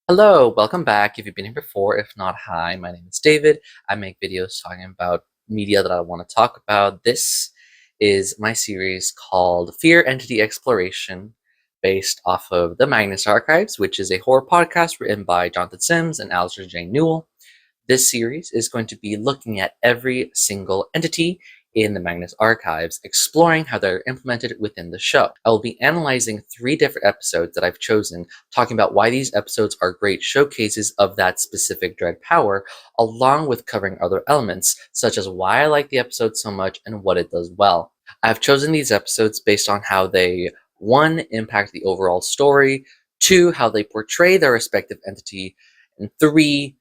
Hello, welcome back. If you've been here before, if not, hi, my name is David. I make videos talking about media that I want to talk about. This is my series called Fear Entity Exploration, based off of the Magnus Archives, which is a horror podcast written by Jonathan Sims and Alistair J. Newell. This series is going to be looking at every single entity in the Magnus Archives, exploring how they're implemented within the show. I will be analyzing 3 different episodes that I've chosen, talking about why these episodes are great showcases of that specific dread power, along with covering other elements, such as why I like the episode so much and what it does well. I've chosen these episodes based on how they, 1, impact the overall story, 2, how they portray their respective entity, and 3,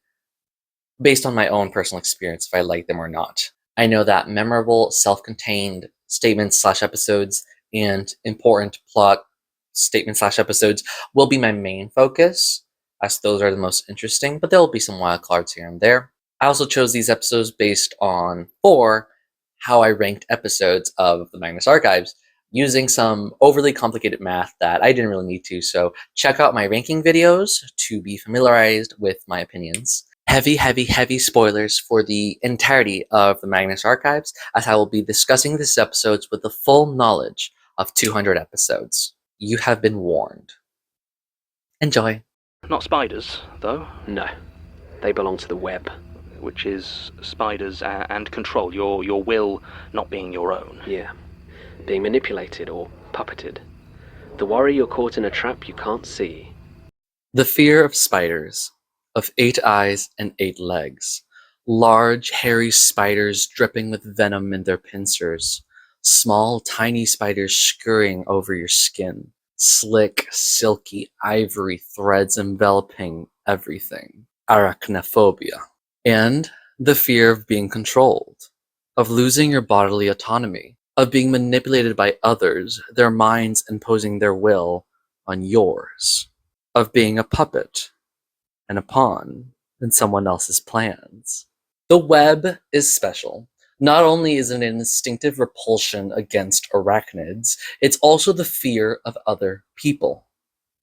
based on my own personal experience, if I like them or not. I know that memorable, self-contained statements/episodes and important plot statements/episodes will be my main focus, as those are the most interesting, but there will be some wild cards here and there. I also chose these episodes based on, 4, how I ranked episodes of the Magnus Archives, using some overly complicated math that I didn't really need to, so check out my ranking videos to be familiarized with my opinions. Heavy spoilers for the entirety of the Magnus Archives, as I will be discussing these episodes with the full knowledge of 200 episodes. You have been warned. Enjoy. Not spiders, though. No, they belong to the web. Which is spiders and control, your will not being your own. Yeah, being manipulated or puppeted. The worry you're caught in a trap you can't see. The fear of spiders, of 8 eyes and 8 legs. Large, hairy spiders dripping with venom in their pincers. Small, tiny spiders scurrying over your skin. Slick, silky, ivory threads enveloping everything. Arachnophobia. And the fear of being controlled, of losing your bodily autonomy, of being manipulated by others, their minds imposing their will on yours, of being a puppet and a pawn in someone else's plans. The web is special. Not only is it an instinctive repulsion against arachnids, it's also the fear of other people.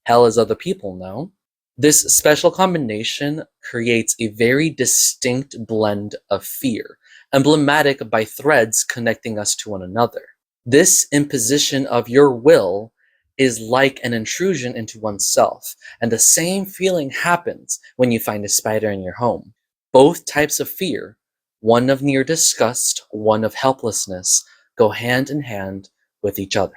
Hell is other people, no? This special combination creates a very distinct blend of fear, emblematic by threads connecting us to one another. This imposition of your will is like an intrusion into oneself, and the same feeling happens when you find a spider in your home. Both types of fear, one of near disgust, one of helplessness, go hand in hand with each other.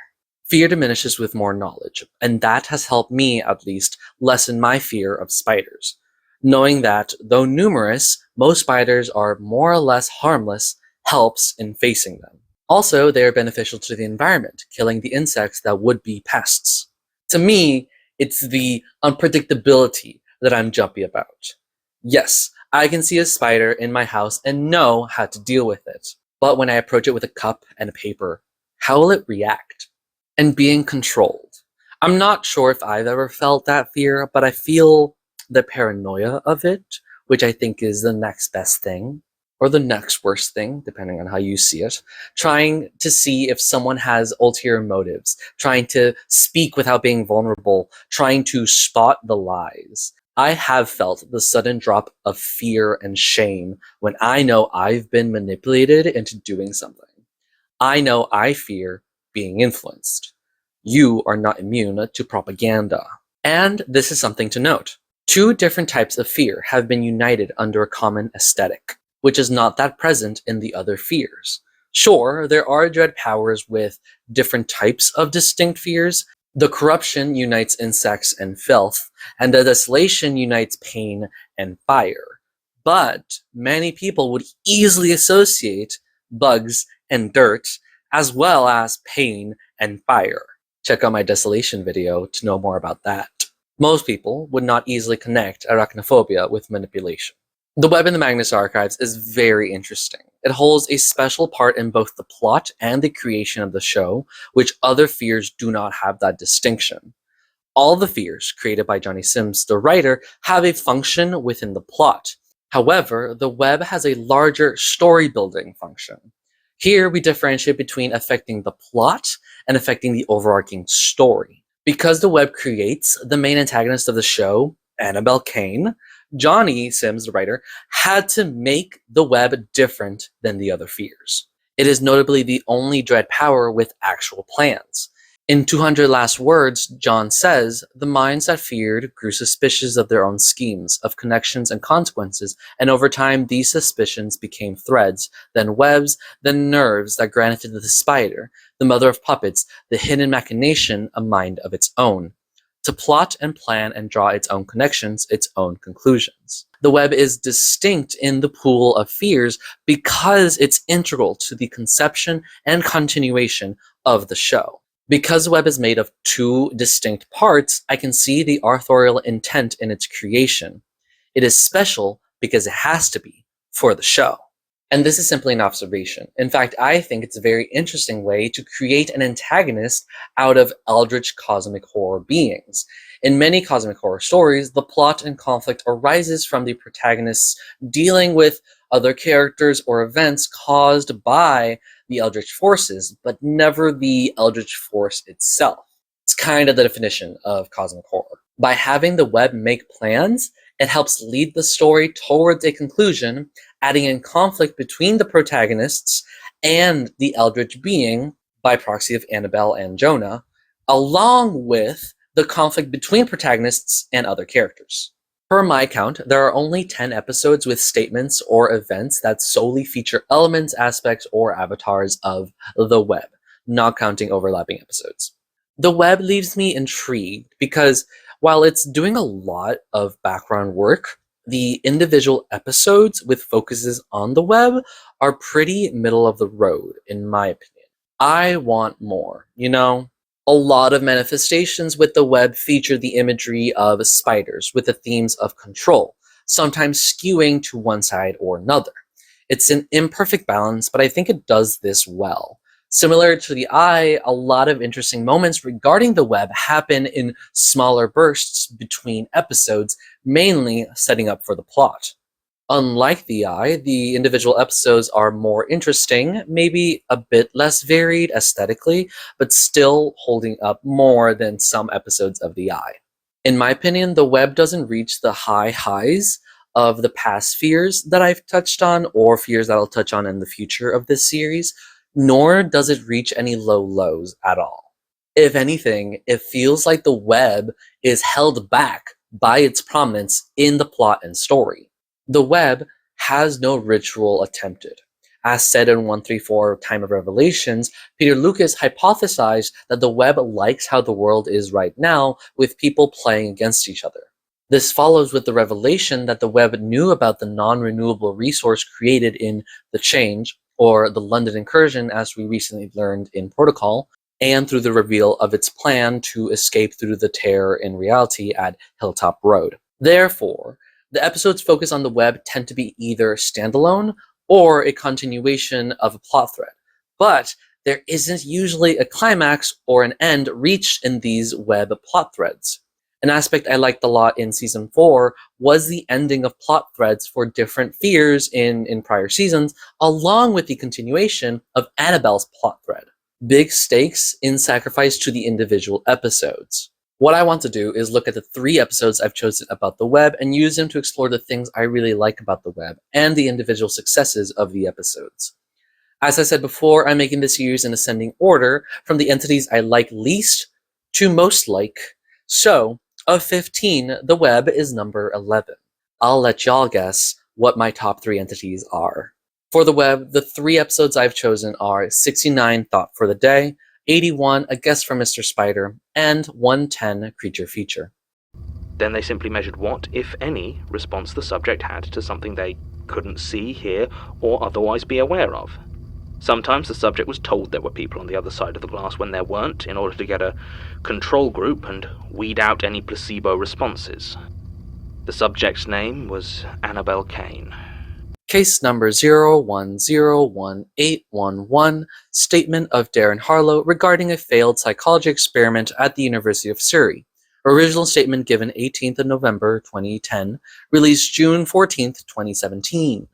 Fear diminishes with more knowledge, and that has helped me, at least, lessen my fear of spiders. Knowing that, though numerous, most spiders are more or less harmless helps in facing them. Also, they are beneficial to the environment, killing the insects that would be pests. To me, it's the unpredictability that I'm jumpy about. Yes, I can see a spider in my house and know how to deal with it, but when I approach it with a cup and a paper, how will it react? And being controlled. I'm not sure if I've ever felt that fear, but I feel the paranoia of it, which I think is the next best thing, or the next worst thing, depending on how you see it. Trying to see if someone has ulterior motives, trying to speak without being vulnerable, trying to spot the lies. I have felt the sudden drop of fear and shame when I know I've been manipulated into doing something. I know I fear being influenced. You are not immune to propaganda. And this is something to note. 2 different types of fear have been united under a common aesthetic, which is not that present in the other fears. Sure, there are dread powers with different types of distinct fears. The corruption unites insects and filth, and the desolation unites pain and fire. But many people would easily associate bugs and dirt as well as pain and fire. Check out my desolation video to know more about that. Most people would not easily connect arachnophobia with manipulation. The web in the Magnus Archives is very interesting. It holds a special part in both the plot and the creation of the show, which other fears do not have that distinction. All the fears created by Johnny Sims, the writer, have a function within the plot. However, the web has a larger story-building function. Here, we differentiate between affecting the plot and affecting the overarching story. Because the web creates the main antagonist of the show, Annabelle Kane, Johnny Sims, the writer, had to make the web different than the other fears. It is notably the only dread power with actual plans. In 200 Last Words, John says, "The minds that feared grew suspicious of their own schemes, of connections and consequences, and over time these suspicions became threads, then webs, then nerves that granted to the spider, the mother of puppets, the hidden machination, a mind of its own, to plot and plan and draw its own connections, its own conclusions." The web is distinct in the pool of fears because it's integral to the conception and continuation of the show. Because the web is made of two distinct parts, I can see the authorial intent in its creation. It is special because it has to be for the show. And this is simply an observation. In fact, I think it's a very interesting way to create an antagonist out of eldritch cosmic horror beings. In many cosmic horror stories, the plot and conflict arises from the protagonists dealing with other characters or events caused by the eldritch forces, but never the eldritch force itself. It's kind of the definition of cosmic horror. By having the web make plans, it helps lead the story towards a conclusion, adding in conflict between the protagonists and the eldritch being, by proxy of Annabelle and Jonah, along with the conflict between protagonists and other characters. Per my count, there are only 10 episodes with statements or events that solely feature elements, aspects, or avatars of the web, not counting overlapping episodes. The web leaves me intrigued because while it's doing a lot of background work, the individual episodes with focuses on the web are pretty middle of the road, in my opinion. I want more, you know? A lot of manifestations with the web feature the imagery of spiders with the themes of control, sometimes skewing to one side or another. It's an imperfect balance, but I think it does this well. Similar to the eye, a lot of interesting moments regarding the web happen in smaller bursts between episodes, mainly setting up for the plot. Unlike the eye, the individual episodes are more interesting, maybe a bit less varied aesthetically, but still holding up more than some episodes of the eye. In my opinion, the web doesn't reach the high highs of the past fears that I've touched on, or fears that I'll touch on in the future of this series, nor does it reach any low lows at all. If anything, it feels like the web is held back by its prominence in the plot and story. The web has no ritual attempted. As said in 134 Time of Revelations, Peter Lucas hypothesized that the web likes how the world is right now, with people playing against each other. This follows with the revelation that the web knew about the non-renewable resource created in The Change, or the London Incursion as we recently learned in Protocol, and through the reveal of its plan to escape through the terror in reality at Hilltop Road. Therefore, the episodes focused on the web tend to be either standalone or a continuation of a plot thread, but there isn't usually a climax or an end reached in these web plot threads. An aspect I liked a lot in Season 4 was the ending of plot threads for different fears in prior seasons, along with the continuation of Annabelle's plot thread. Big stakes in sacrifice to the individual episodes. What I want to do is look at the 3 episodes I've chosen about the web and use them to explore the things I really like about the web and the individual successes of the episodes. As I said before, I'm making this series in ascending order from the entities I like least to most like. So, of 15, the web is number 11. I'll let y'all guess what my top 3 entities are. For the web, the 3 episodes I've chosen are 69 Thought for the Day, 81 A Guest from Mr. Spider, and 110 Creature Feature. Then they simply measured what, if any, response the subject had to something they couldn't see, hear, or otherwise be aware of. Sometimes the subject was told there were people on the other side of the glass when there weren't, in order to get a control group and weed out any placebo responses. The subject's name was Annabelle Kane. Case number 0101811, statement of Darren Harlow regarding a failed psychology experiment at the University of Surrey. Original statement given 18th of November 2010, released June 14th, 2017.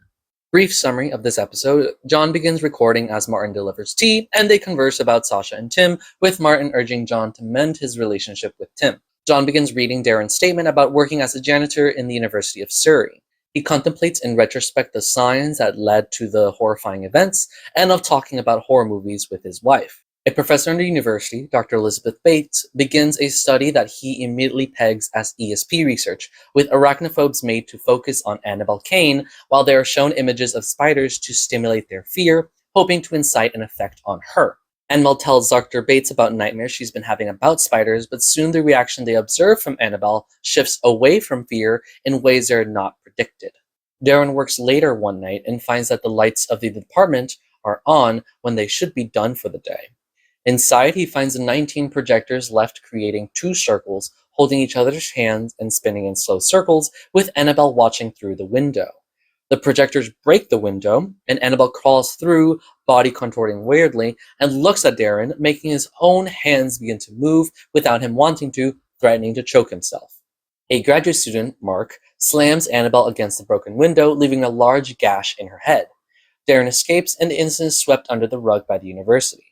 Brief summary of this episode. John begins recording as Martin delivers tea, and they converse about Sasha and Tim, with Martin urging John to mend his relationship with Tim. John begins reading Darren's statement about working as a janitor in the University of Surrey. He contemplates in retrospect the signs that led to the horrifying events and of talking about horror movies with his wife. A professor in the university, Dr. Elizabeth Bates, begins a study that he immediately pegs as ESP research, with arachnophobes made to focus on Annabelle Cain while they are shown images of spiders to stimulate their fear, hoping to incite an effect on her. Annabelle tells Dr. Bates about nightmares she's been having about spiders, but soon the reaction they observe from Annabelle shifts away from fear in ways they're not predicted. Darren works later one night and finds that the lights of the department are on when they should be done for the day. Inside, he finds the 19 projectors left, creating 2 circles, holding each other's hands and spinning in slow circles, with Annabelle watching through the window. The projectors break the window, and Annabelle crawls through, body contorting weirdly, and looks at Darren, making his own hands begin to move without him wanting to, threatening to choke himself. A graduate student, Mark, slams Annabelle against the broken window, leaving a large gash in her head. Darren escapes, and the incident is swept under the rug by the university.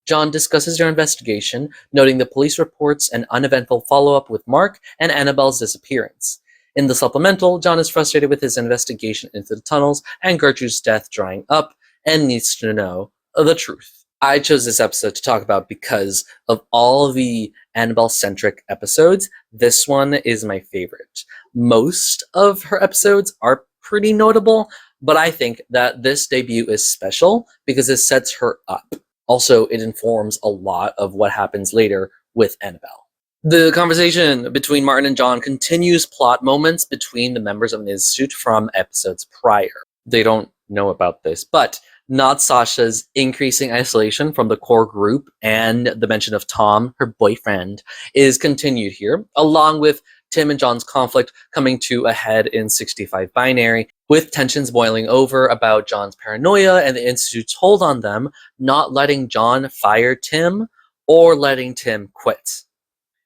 John discusses their investigation, noting the police reports and uneventful follow-up with Mark and Annabelle's disappearance. In the supplemental, John is frustrated with his investigation into the tunnels and Gertrude's death drying up and needs to know the truth. I chose this episode to talk about because of all the Annabelle-centric episodes. This one is my favorite. Most of her episodes are pretty notable, but I think that this debut is special because it sets her up. Also, it informs a lot of what happens later with Annabelle. The conversation between Martin and John continues plot moments between the members of an institute from episodes prior. They don't know about this, but not Sasha's increasing isolation from the core group and the mention of Tom, her boyfriend, is continued here, along with Tim and John's conflict coming to a head in 65 Binary, with tensions boiling over about John's paranoia and the Institute's hold on them, not letting John fire Tim or letting Tim quit.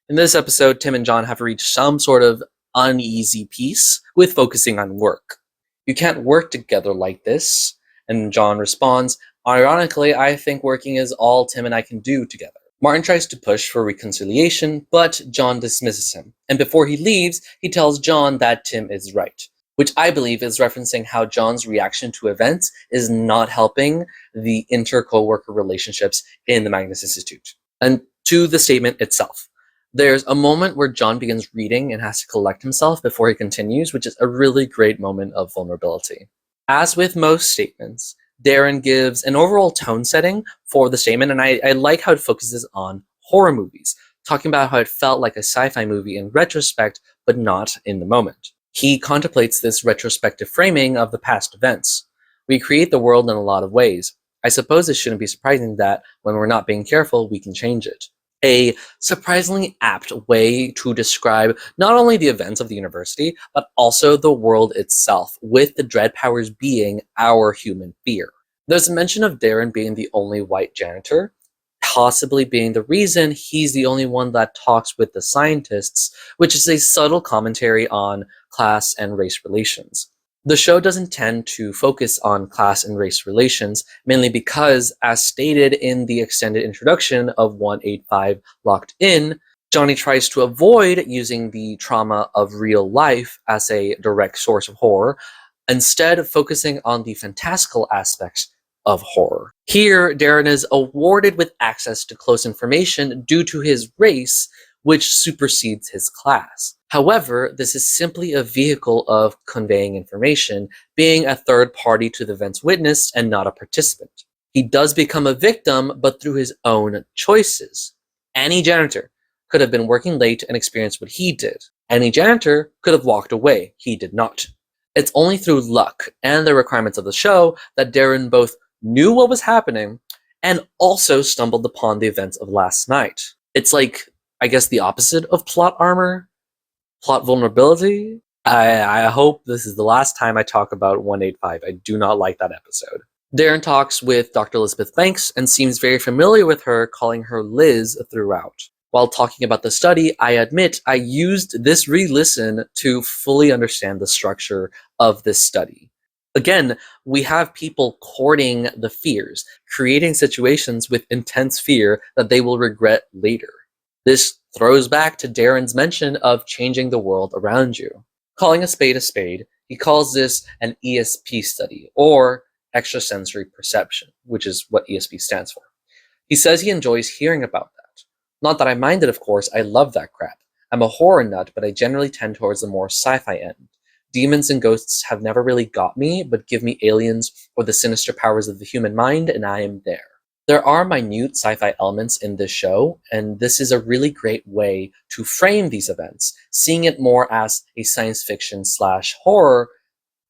In this episode, Tim and John have reached some sort of uneasy peace with focusing on work. You can't work together like this, and John responds, ironically, I think working is all Tim and I can do together. Martin tries to push for reconciliation, but John dismisses him, and before he leaves, he tells John that Tim is right, which I believe is referencing how John's reaction to events is not helping the inter-coworker relationships in the Magnus Institute. And to the statement itself. There's a moment where John begins reading and has to collect himself before he continues, which is a really great moment of vulnerability. As with most statements, Darren gives an overall tone setting for the statement, and I like how it focuses on horror movies, talking about how it felt like a sci-fi movie in retrospect, but not in the moment. He contemplates this retrospective framing of the past events. We create the world in a lot of ways. I suppose it shouldn't be surprising that when we're not being careful, we can change it. A surprisingly apt way to describe not only the events of the university, but also the world itself, with the dread powers being our human fear. There's a mention of Darren being the only white janitor, possibly being the reason he's the only one that talks with the scientists, which is a subtle commentary on class and race relations. The show doesn't tend to focus on class and race relations, mainly because, as stated in the extended introduction of 185 Locked In, Johnny tries to avoid using the trauma of real life as a direct source of horror, instead focusing on the fantastical aspects of horror. Here, Darren is awarded with access to close information due to his race, which supersedes his class. However, this is simply a vehicle of conveying information, being a third party to the events witnessed and not a participant. He does become a victim, but through his own choices. Any janitor could have been working late and experienced what he did. Any janitor could have walked away. He did not. It's only through luck and the requirements of the show that Darren both knew what was happening and also stumbled upon the events of last night. It's like, I guess, the opposite of plot armor. Plot vulnerability? I hope this is the last time I talk about 185. I do not like that episode. Darren talks with Dr. Elizabeth Banks and seems very familiar with her, calling her Liz throughout. While talking about the study, I admit I used this re-listen to fully understand the structure of this study. Again, we have people courting the fears, creating situations with intense fear that they will regret later. This throws back to Darren's mention of changing the world around you. Calling a spade, he calls this an ESP study, or extrasensory perception, which is what ESP stands for. He says he enjoys hearing about that. Not that I mind it, of course, I love that crap. I'm a horror nut, but I generally tend towards the more sci-fi end. Demons and ghosts have never really got me, but give me aliens or the sinister powers of the human mind, and I am there. There are minute sci-fi elements in this show, and this is a really great way to frame these events, seeing it more as a science fiction / horror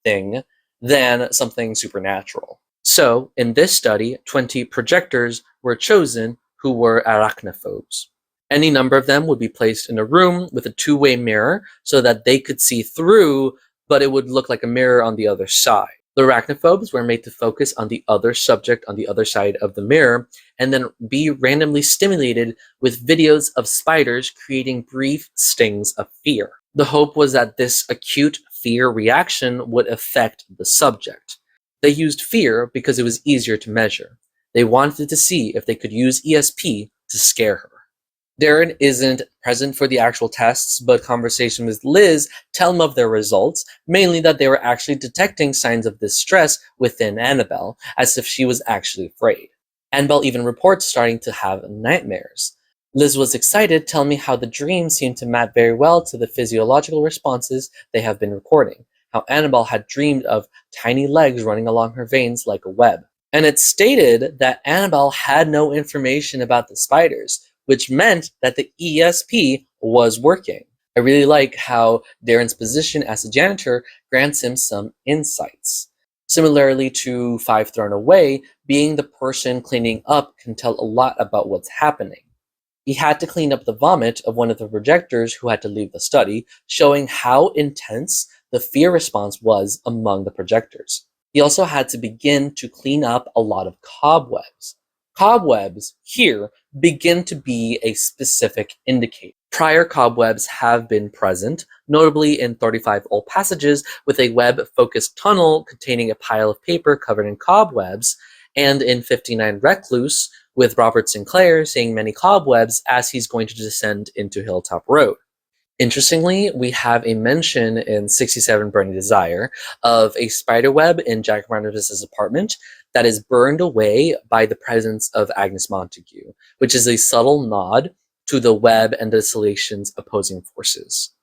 thing than something supernatural. So, in this study, 20 projectors were chosen who were arachnophobes. Any number of them would be placed in a room with a two-way mirror so that they could see through, but it would look like a mirror on the other side. The arachnophobes were made to focus on the other subject on the other side of the mirror and then be randomly stimulated with videos of spiders creating brief stings of fear. The hope was that this acute fear reaction would affect the subject. They used fear because it was easier to measure. They wanted to see if they could use ESP to scare her. Darren isn't present for the actual tests, but conversations with Liz tell him of their results, mainly that they were actually detecting signs of distress within Annabelle, as if she was actually afraid. Annabelle even reports starting to have nightmares. Liz was excited, telling me how the dreams seemed to map very well to the physiological responses they have been recording, how Annabelle had dreamed of tiny legs running along her veins like a web. And it stated that Annabelle had no information about the spiders, which meant that the ESP was working. I really like how Darren's position as a janitor grants him some insights. Similarly to Five Thrown Away, being the person cleaning up can tell a lot about what's happening. He had to clean up the vomit of one of the projectors who had to leave the study, showing how intense the fear response was among the projectors. He also had to begin to clean up a lot of cobwebs. Cobwebs here begin to be a specific indicator. Prior cobwebs have been present, notably in 35 Old Passages with a web-focused tunnel containing a pile of paper covered in cobwebs, and in 59 Recluse with Robert Sinclair seeing many cobwebs as he's going to descend into Hilltop Road. Interestingly, we have a mention in 67 Burning Desire of a spiderweb in Jack Barnabas' apartment that is burned away by the presence of Agnes Montague, which is a subtle nod to the web and Desolation's opposing forces.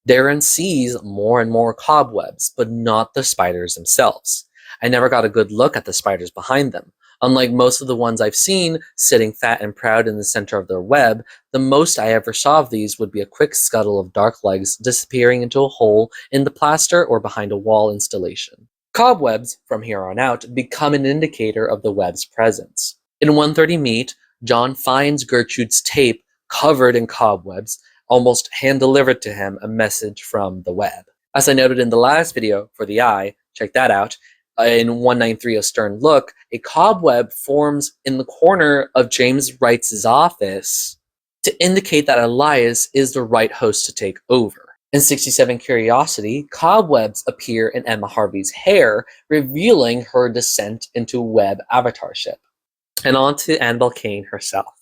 Darren sees more and more cobwebs, but not the spiders themselves. I never got a good look at the spiders behind them. Unlike most of the ones I've seen sitting fat and proud in the center of their web, the most I ever saw of these would be a quick scuttle of dark legs disappearing into a hole in the plaster or behind a wall installation. Cobwebs, from here on out, become an indicator of the web's presence. In 130 Meet, John finds Gertrude's tape covered in cobwebs, almost hand-delivered to him a message from the web. As I noted in the last video for the eye, check that out, in 193 A Stern Look, a cobweb forms in the corner of James Wright's office to indicate that Elias is the right host to take over. In 67 Curiosity, cobwebs appear in Emma Harvey's hair, revealing her descent into web avatarship. And on to Annabelle Kane herself.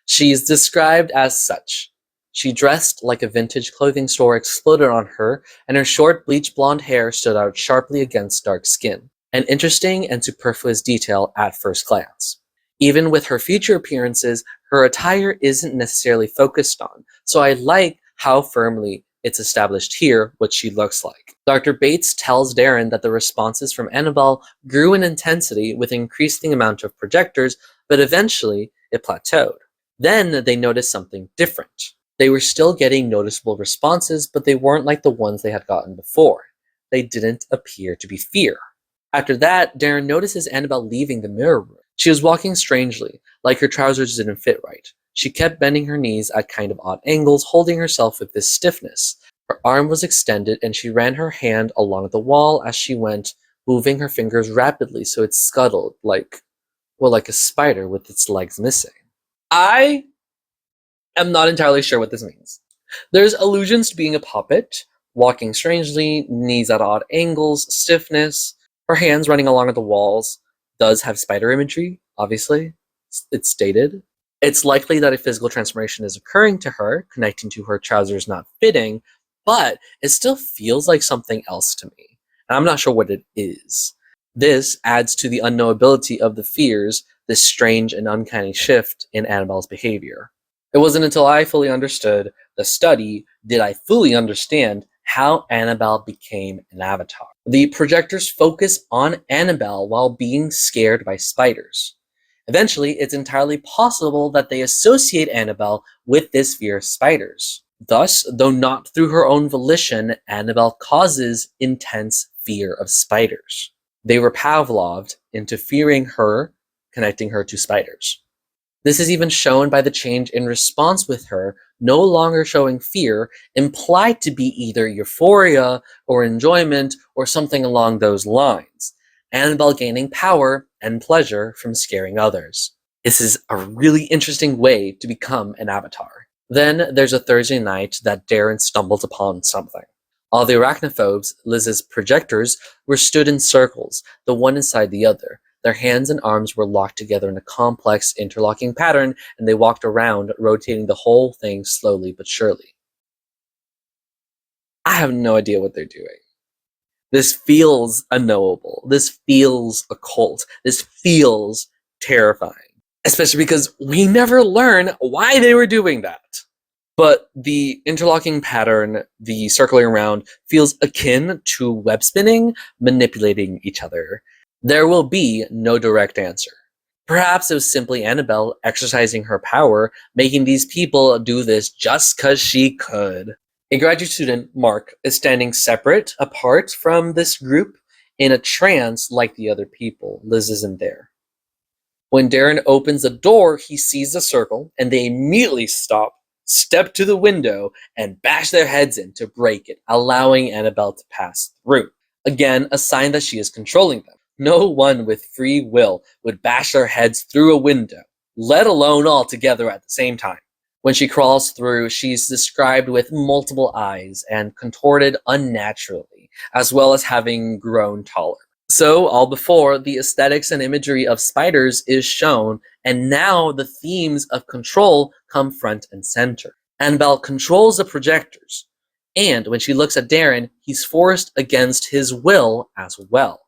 She is described as such. She dressed like a vintage clothing store exploded on her, and her short bleach blonde hair stood out sharply against dark skin, an interesting and superfluous detail at first glance. Even with her future appearances, her attire isn't necessarily focused on, so I like how firmly it's established here what she looks like. Dr. Bates tells Darren that the responses from Annabelle grew in intensity with increasing amount of projectors, but eventually it plateaued. Then they noticed something different. They were still getting noticeable responses, but they weren't like the ones they had gotten before. They didn't appear to be fear. After that, Darren notices Annabelle leaving the mirror room. She was walking strangely, like her trousers didn't fit right. She kept bending her knees at kind of odd angles, holding herself with this stiffness. Her arm was extended, and she ran her hand along the wall as she went, moving her fingers rapidly so it scuttled like a spider with its legs missing. I am not entirely sure what this means. There's allusions to being a puppet, walking strangely, knees at odd angles, stiffness, her hands running along the walls, does have spider imagery, obviously. It's stated. It's likely that a physical transformation is occurring to her, connecting to her trousers not fitting, but it still feels like something else to me, and I'm not sure what it is. This adds to the unknowability of the fears, this strange and uncanny shift in Annabelle's behavior. It wasn't until I fully understood the study did I fully understand how Annabelle became an avatar. The projectors focus on Annabelle while being scared by spiders. Eventually, it's entirely possible that they associate Annabelle with this fear of spiders. Thus, though not through her own volition, Annabelle causes intense fear of spiders. They were Pavloved into fearing her, connecting her to spiders. This is even shown by the change in response with her no longer showing fear, implied to be either euphoria or enjoyment or something along those lines. Annabelle gaining power and pleasure from scaring others. This is a really interesting way to become an avatar. Then there's a Thursday night that Darren stumbles upon something. All the arachnophobes, Liz's projectors, were stood in circles, the one inside the other. Their hands and arms were locked together in a complex interlocking pattern, and they walked around, rotating the whole thing slowly but surely. I have no idea what they're doing. This feels unknowable. This feels occult. This feels terrifying. Especially because we never learn why they were doing that. But the interlocking pattern, the circling around, feels akin to web spinning, manipulating each other. There will be no direct answer. Perhaps it was simply Annabelle exercising her power, making these people do this just because she could. A graduate student, Mark, is standing separate, apart from this group, in a trance like the other people. Liz isn't there. When Darren opens the door, he sees the circle, and they immediately stop, step to the window, and bash their heads in to break it, allowing Annabelle to pass through. Again, a sign that she is controlling them. No one with free will would bash their heads through a window, let alone all together at the same time. When she crawls through, she's described with multiple eyes and contorted unnaturally, as well as having grown taller. So, all before, the aesthetics and imagery of spiders is shown, and now the themes of control come front and center. Annabelle controls the projectors, and when she looks at Darren, he's forced against his will as well.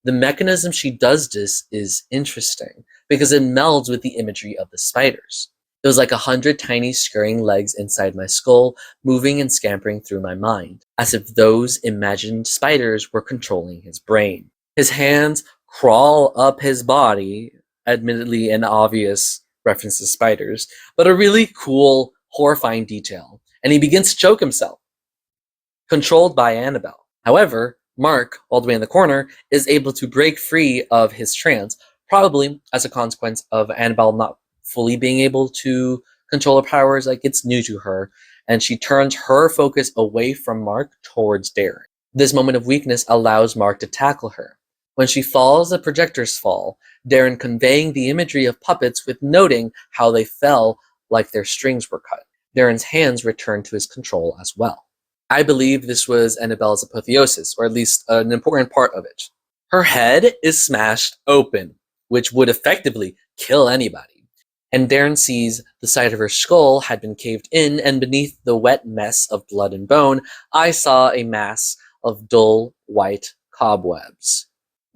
The mechanism she does this is interesting, because it melds with the imagery of the spiders. It was like 100 tiny scurrying legs inside my skull, moving and scampering through my mind, as if those imagined spiders were controlling his brain. His hands crawl up his body, admittedly an obvious reference to spiders, but a really cool, horrifying detail, and he begins to choke himself, controlled by Annabelle. However, Mark, all the way in the corner, is able to break free of his trance, probably as a consequence of Annabelle not fully being able to control her powers, like it's new to her, and she turns her focus away from Mark towards Darren. This moment of weakness allows Mark to tackle her. When she falls, the projectors fall, Darren conveying the imagery of puppets with noting how they fell like their strings were cut. Darren's hands return to his control as well. I believe this was Annabelle's apotheosis, or at least an important part of it. Her head is smashed open, which would effectively kill anybody. And Darren sees the side of her skull had been caved in, and beneath the wet mess of blood and bone, I saw a mass of dull white cobwebs.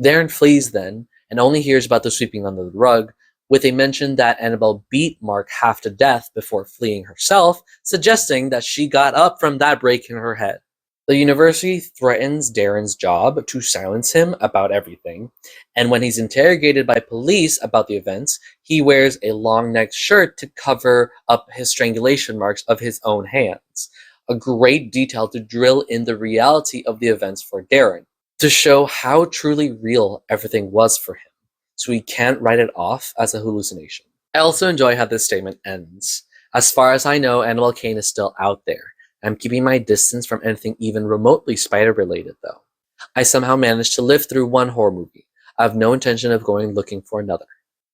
Darren flees then, and only hears about the sweeping under the rug, with a mention that Annabelle beat Mark half to death before fleeing herself, suggesting that she got up from that break in her head. The university threatens Darren's job to silence him about everything, and when he's interrogated by police about the events, he wears a long-necked shirt to cover up his strangulation marks of his own hands. A great detail to drill in the reality of the events for Darren, to show how truly real everything was for him, so he can't write it off as a hallucination. I also enjoy how this statement ends. As far as I know, Annabelle Kane is still out there. I'm keeping my distance from anything even remotely spider-related, though. I somehow managed to live through one horror movie. I have no intention of going looking for another.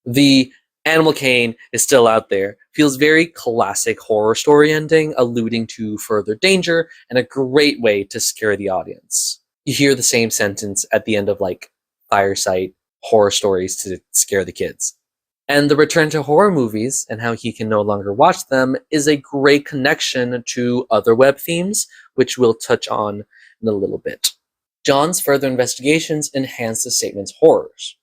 The Annabelle Kane is still out there feels very classic horror story ending, alluding to further danger, and a great way to scare the audience. You hear the same sentence at the end of, like, Fireside horror stories to scare the kids. And the return to horror movies and how he can no longer watch them is a great connection to other web themes, which we'll touch on in a little bit. John's further investigations enhance the statement's horrors.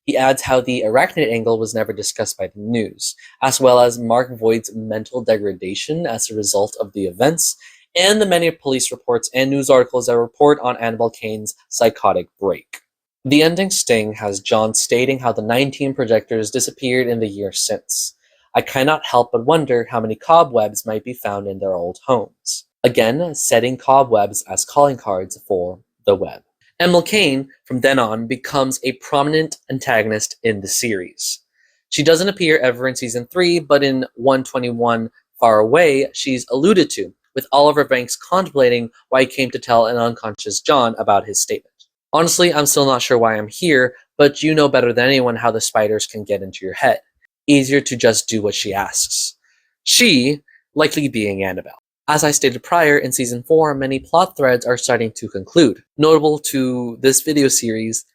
He adds how the arachnid angle was never discussed by the news, as well as Mark Voigt's mental degradation as a result of the events, and the many police reports and news articles that report on Annabelle Cain's psychotic break. The ending sting has John stating how the 19 projectors disappeared in the year since. I cannot help but wonder how many cobwebs might be found in their old homes. Again, setting cobwebs as calling cards for the web. Annabelle Cain, from then on, becomes a prominent antagonist in the series. She doesn't appear ever in season 3, but in 121 Far Away, she's alluded to, with Oliver Banks contemplating why he came to tell an unconscious John about his statement. Honestly, I'm still not sure why I'm here, but you know better than anyone how the spiders can get into your head. Easier to just do what she asks. She, likely being Annabelle. As I stated prior, in Season 4, many plot threads are starting to conclude. Notable to this video series,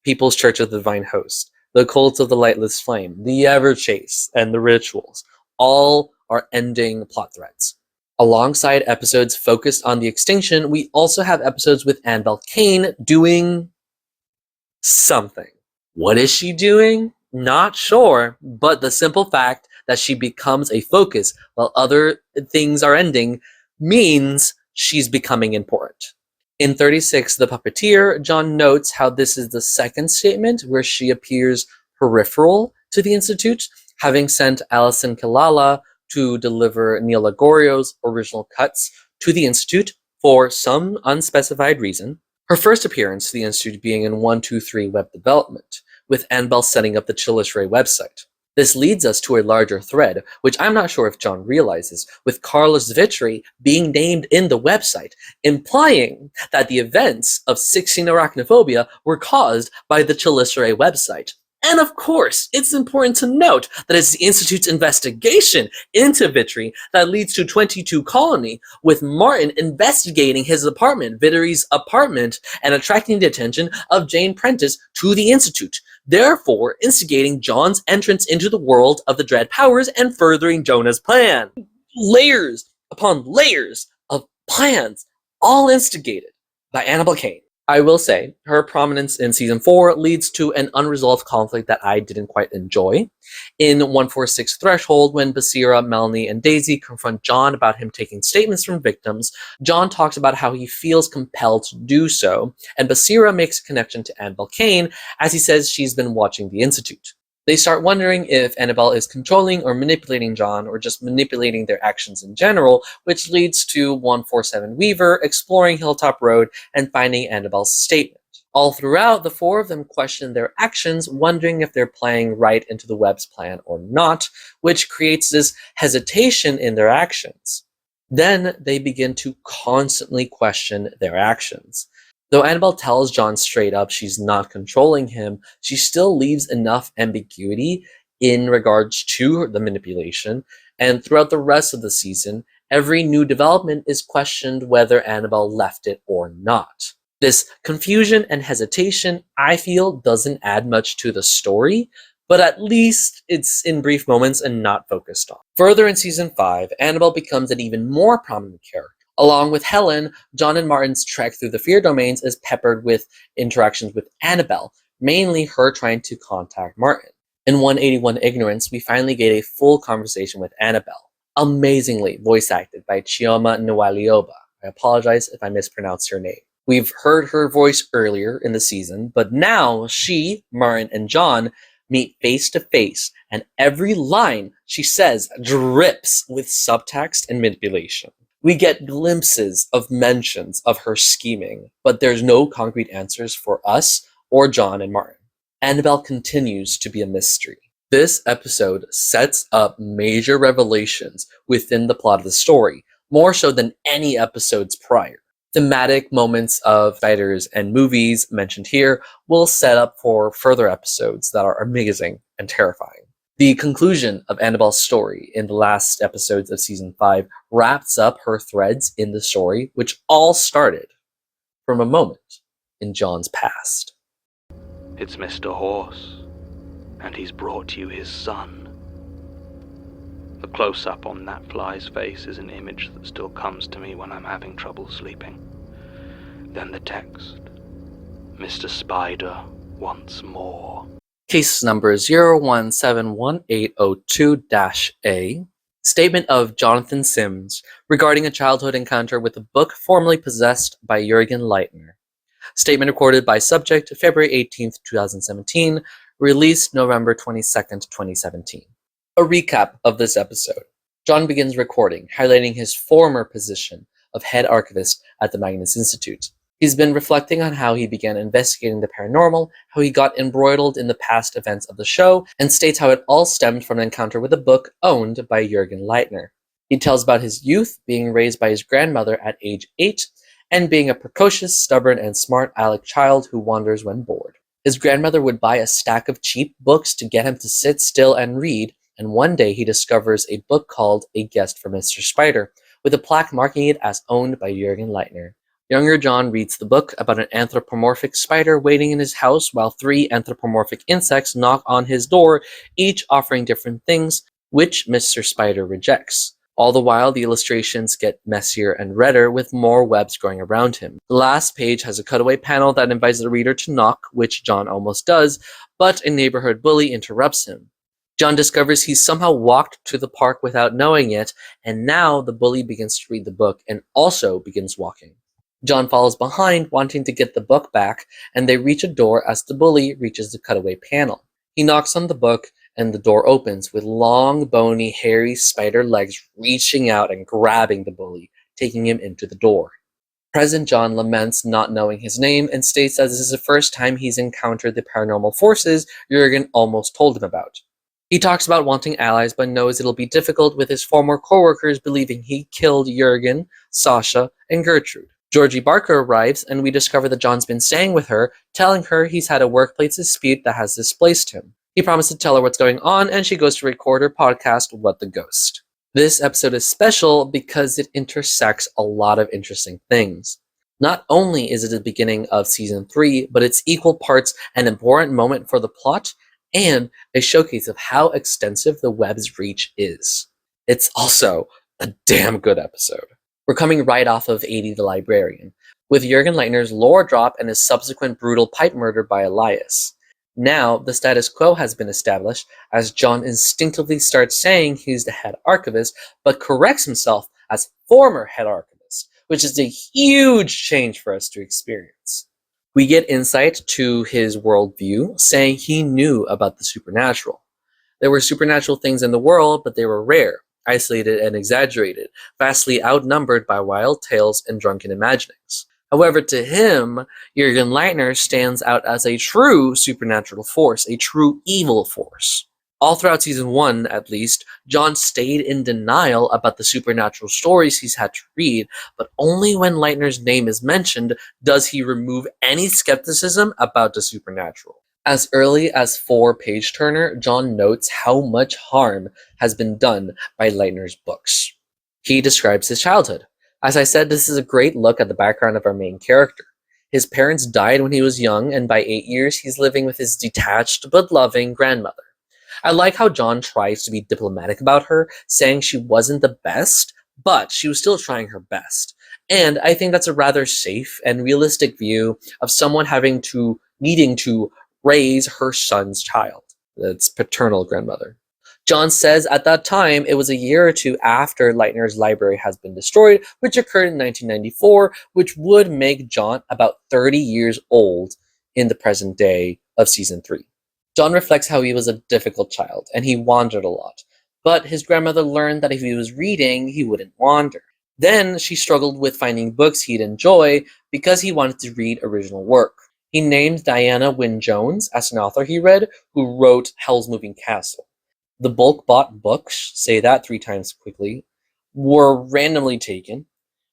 People's Church of the Divine Host, the Cult of the Lightless Flame, the Everchase, and the Rituals, all are ending plot threads. Alongside episodes focused on the extinction, we also have episodes with Annabelle Cain doing something. What is she doing? Not sure, but the simple fact that she becomes a focus while other things are ending means she's becoming important. In 36, The Puppeteer, John notes how this is the second statement where she appears peripheral to the Institute, having sent Alison Kilala to deliver Neil Lagorio's original cuts to the Institute for some unspecified reason. Her first appearance to the Institute being in 123 Web Development, with Annabelle setting up the Chillish Ray website. This leads us to a larger thread, which I'm not sure if John realizes, with Carlos Vitri being named in the website, implying that the events of 16 Arachnophobia were caused by the Chillish Ray website. And of course, it's important to note that it's the Institute's investigation into Vitri that leads to 22 Colony, with Martin investigating his apartment, Vitri's apartment, and attracting the attention of Jane Prentice to the Institute, therefore instigating John's entrance into the world of the Dread Powers and furthering Jonah's plan. Layers upon layers of plans, all instigated by Annabelle Cain. I will say, her prominence in Season 4 leads to an unresolved conflict that I didn't quite enjoy. In 146 Threshold, when Basira, Melanie, and Daisy confront John about him taking statements from victims, John talks about how he feels compelled to do so, and Basira makes a connection to Annabelle Cain as he says she's been watching the Institute. They start wondering if Annabelle is controlling or manipulating John, or just manipulating their actions in general, which leads to 147 Weaver exploring Hilltop Road and finding Annabelle's statement. All throughout, the four of them question their actions, wondering if they're playing right into the web's plan or not, which creates this hesitation in their actions. Then they begin to constantly question their actions. Though Annabelle tells John straight up she's not controlling him, she still leaves enough ambiguity in regards to the manipulation, and throughout the rest of the season, every new development is questioned whether Annabelle left it or not. This confusion and hesitation, I feel, doesn't add much to the story, but at least it's in brief moments and not focused on. Further in Season 5, Annabelle becomes an even more prominent character. Along with Helen, John and Martin's trek through the fear domains is peppered with interactions with Annabelle, mainly her trying to contact Martin. In 181 Ignorance, we finally get a full conversation with Annabelle, amazingly voice acted by Chioma Nwalioba. I apologize if I mispronounced her name. We've heard her voice earlier in the season, but now she, Martin, and John meet face to face, and every line she says drips with subtext and manipulation. We get glimpses of mentions of her scheming, but there's no concrete answers for us or John and Martin. Annabelle continues to be a mystery. This episode sets up major revelations within the plot of the story, more so than any episodes prior. Thematic moments of spiders and movies mentioned here will set up for further episodes that are amazing and terrifying. The conclusion of Annabelle's story in the last episodes of Season 5 wraps up her threads in the story, which all started from a moment in John's past. It's Mr. Horse. and he's brought you his son. The close-up on that fly's face is an image that still comes to me when I'm having trouble sleeping. Then the text, Mr. Spider wants more. Case number 01718002-A. Statement of Jonathan Sims regarding a childhood encounter with a book formerly possessed by Jürgen Leitner. Statement recorded by subject February 18th, 2017, released November 22nd, 2017. A recap of this episode. John begins recording, highlighting his former position of head archivist at the Magnus Institute. He's been reflecting on how he began investigating the paranormal, how he got embroiled in the past events of the show, and states how it all stemmed from an encounter with a book owned by Jürgen Leitner. He tells about his youth, being raised by his grandmother at age 8, and being a precocious, stubborn, and smart aleck child who wanders when bored. His grandmother would buy a stack of cheap books to get him to sit still and read, and one day he discovers a book called A Guest for Mr. Spider, with a plaque marking it as owned by Jürgen Leitner. Younger John reads the book about an anthropomorphic spider waiting in his house while 3 anthropomorphic insects knock on his door, each offering different things, which Mr. Spider rejects. All the while, the illustrations get messier and redder with more webs growing around him. The last page has a cutaway panel that invites the reader to knock, which John almost does, but a neighborhood bully interrupts him. John discovers he's somehow walked to the park without knowing it, and now the bully begins to read the book and also begins walking. John follows behind, wanting to get the book back, and they reach a door as the bully reaches the cutaway panel. He knocks on the book, and the door opens, with long, bony, hairy spider legs reaching out and grabbing the bully, taking him into the door. Present John laments not knowing his name and states that this is the first time he's encountered the paranormal forces Jürgen almost told him about. He talks about wanting allies, but knows it'll be difficult with his former co-workers believing he killed Jürgen, Sasha, and Gertrude. Georgie Barker arrives, and we discover that John's been staying with her, telling her he's had a workplace dispute that has displaced him. He promises to tell her what's going on, and she goes to record her podcast, What the Ghost. This episode is special because it intersects a lot of interesting things. Not only is it the beginning of Season 3, but it's equal parts an important moment for the plot and a showcase of how extensive the web's reach is. It's also a damn good episode. We're coming right off of 80 the Librarian, with Jürgen Leitner's lore drop and his subsequent brutal pipe murder by Elias. Now, the status quo has been established as John instinctively starts saying he's the head archivist, but corrects himself as former head archivist, which is a huge change for us to experience. We get insight to his worldview, saying he knew about the supernatural. There were supernatural things in the world, but they were rare, isolated and exaggerated, vastly outnumbered by wild tales and drunken imaginings. However, to him, Jürgen Leitner stands out as a true supernatural force, a true evil force. All throughout Season 1, at least, John stayed in denial about the supernatural stories he's had to read, but only when Leitner's name is mentioned does he remove any skepticism about the supernatural. As early as 4 Page Turner, John notes how much harm has been done by Leitner's books. He describes his childhood. As I said, this is a great look at the background of our main character. His parents died when he was young, and by 8 years he's living with his detached but loving grandmother. I like how John tries to be diplomatic about her, saying she wasn't the best, but she was still trying her best. And I think that's a rather safe and realistic view of someone needing to raise her son's child. That's paternal grandmother. John says at that time it was a year or two after Leitner's library has been destroyed, which occurred in 1994, which would make John about 30 years old in the present day of Season 3. John reflects how he was a difficult child, and he wandered a lot. But his grandmother learned that if he was reading, he wouldn't wander. Then she struggled with finding books he'd enjoy because he wanted to read original work. He named Diana Wynne Jones as an author he read, who wrote Hell's Moving Castle. The bulk bought books, say that 3 times quickly, were randomly taken,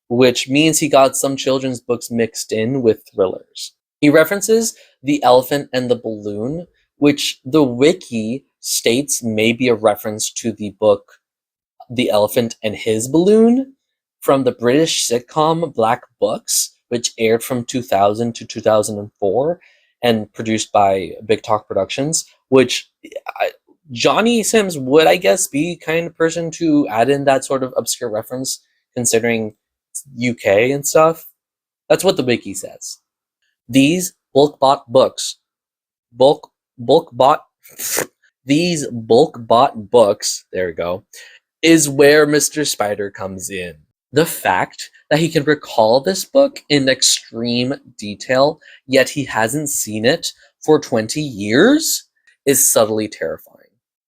which means he got some children's books mixed in with thrillers. He references The Elephant and the Balloon, which the wiki states may be a reference to the book The Elephant and His Balloon from the British sitcom Black Books, which aired from 2000 to 2004 and produced by Big Talk Productions, which Johnny Sims would, I guess, be kind of person to add in that sort of obscure reference, considering UK and stuff. That's what the wiki says. These bulk bought books, bulk bought, these bulk bought books, there we go, is where Mr. Spider comes in. The fact that he can recall this book in extreme detail, yet he hasn't seen it for 20 years, is subtly terrifying.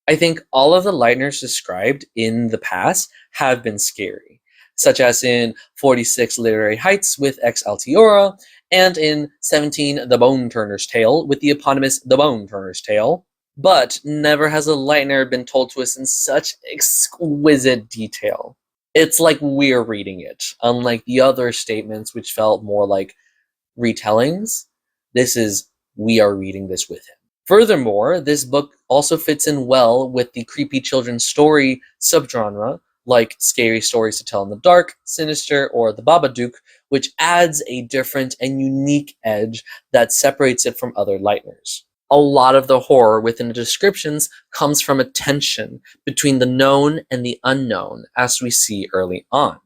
I think all of the Lightners described in the past have been scary, such as in 46 Literary Heights with Ex Altiora, and in 17 The Bone Turner's Tale with the eponymous The Bone Turner's Tale. But never has a Lightner been told to us in such exquisite detail. It's like we're reading it, unlike the other statements which felt more like retellings. This is, we are reading this with him. Furthermore, this book also fits in well with the creepy children's story subgenre, like scary stories to tell in the dark, sinister, or the Babadook, which adds a different and unique edge that separates it from other Lightners. A lot of the horror within the descriptions comes from a tension between the known and the unknown, as we see early on.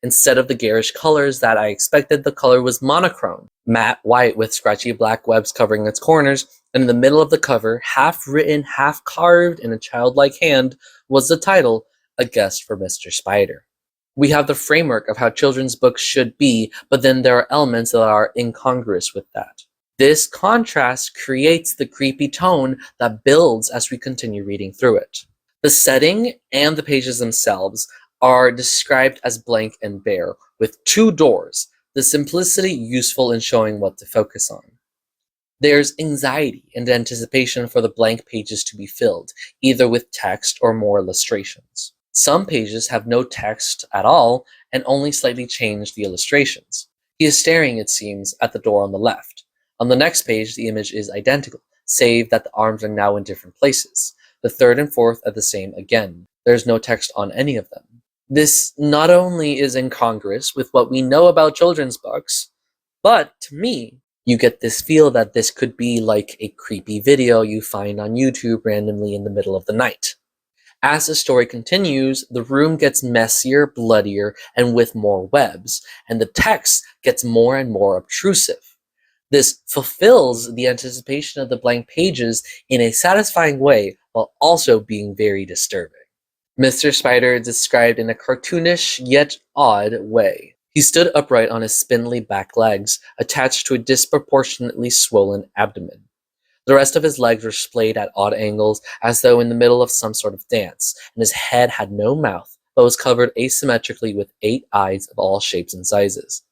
Instead of the garish colors that I expected, the color was monochrome, matte white with scratchy black webs covering its corners, and in the middle of the cover, half written, half carved in a childlike hand, was the title, A Guest for Mr. Spider. We have the framework of how children's books should be, but then there are elements that are incongruous with that. This contrast creates the creepy tone that builds as we continue reading through it. The setting and the pages themselves are described as blank and bare, with 2 doors, the simplicity useful in showing what to focus on. There's anxiety and anticipation for the blank pages to be filled, either with text or more illustrations. Some pages have no text at all and only slightly change the illustrations. He is staring, it seems, at the door on the left. On the next page, the image is identical, save that the arms are now in different places. The third and fourth are the same again. There's no text on any of them. This not only is incongruous with what we know about children's books, but to me, you get this feel that this could be like a creepy video you find on YouTube randomly in the middle of the night. As the story continues, the room gets messier, bloodier, and with more webs, and the text gets more and more obtrusive. This fulfills the anticipation of the blank pages in a satisfying way while also being very disturbing. Mr. Spider is described in a cartoonish yet odd way. He stood upright on his spindly back legs, attached to a disproportionately swollen abdomen. The rest of his legs were splayed at odd angles, as though in the middle of some sort of dance, and his head had no mouth, but was covered asymmetrically with 8 eyes of all shapes and sizes.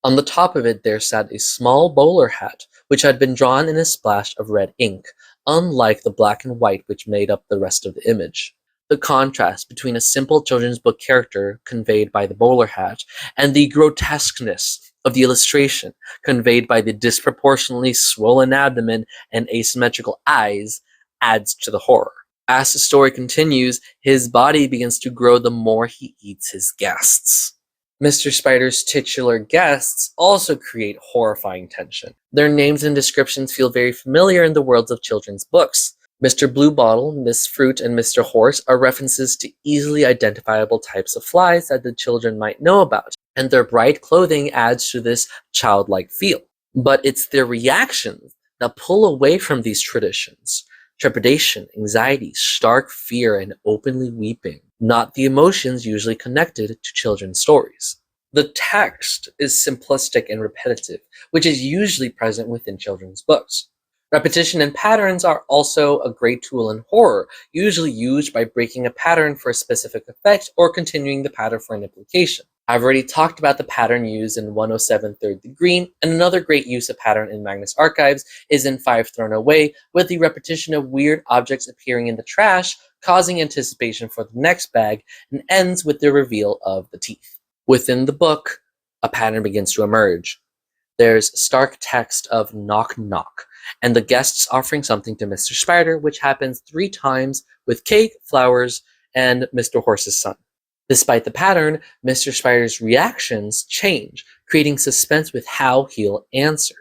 On the top of it there sat a small bowler hat, which had been drawn in a splash of red ink, unlike the black and white which made up the rest of the image. The contrast between a simple children's book character, conveyed by the bowler hat, and the grotesqueness of the illustration, conveyed by the disproportionately swollen abdomen and asymmetrical eyes, adds to the horror. As the story continues, his body begins to grow the more he eats his guests. Mr. Spider's titular guests also create horrifying tension. Their names and descriptions feel very familiar in the worlds of children's books. Mr. Bluebottle, Miss Fruit, and Mr. Horse are references to easily identifiable types of flies that the children might know about, and their bright clothing adds to this childlike feel. But it's their reactions that pull away from these traditions. Trepidation, anxiety, stark fear, and openly weeping, not the emotions usually connected to children's stories. The text is simplistic and repetitive, which is usually present within children's books. Repetition and patterns are also a great tool in horror, usually used by breaking a pattern for a specific effect or continuing the pattern for an implication. I've already talked about the pattern used in 107 Third Degree, and another great use of pattern in Magnus Archives is in 5 Thrown Away, with the repetition of weird objects appearing in the trash, causing anticipation for the next bag, and ends with the reveal of the teeth. Within the book, a pattern begins to emerge. There's stark text of knock knock, and the guests offering something to Mr. Spider, which happens 3 times with cake, flowers, and Mr. Horse's son. Despite the pattern, Mr. Spider's reactions change, creating suspense with how he'll answer.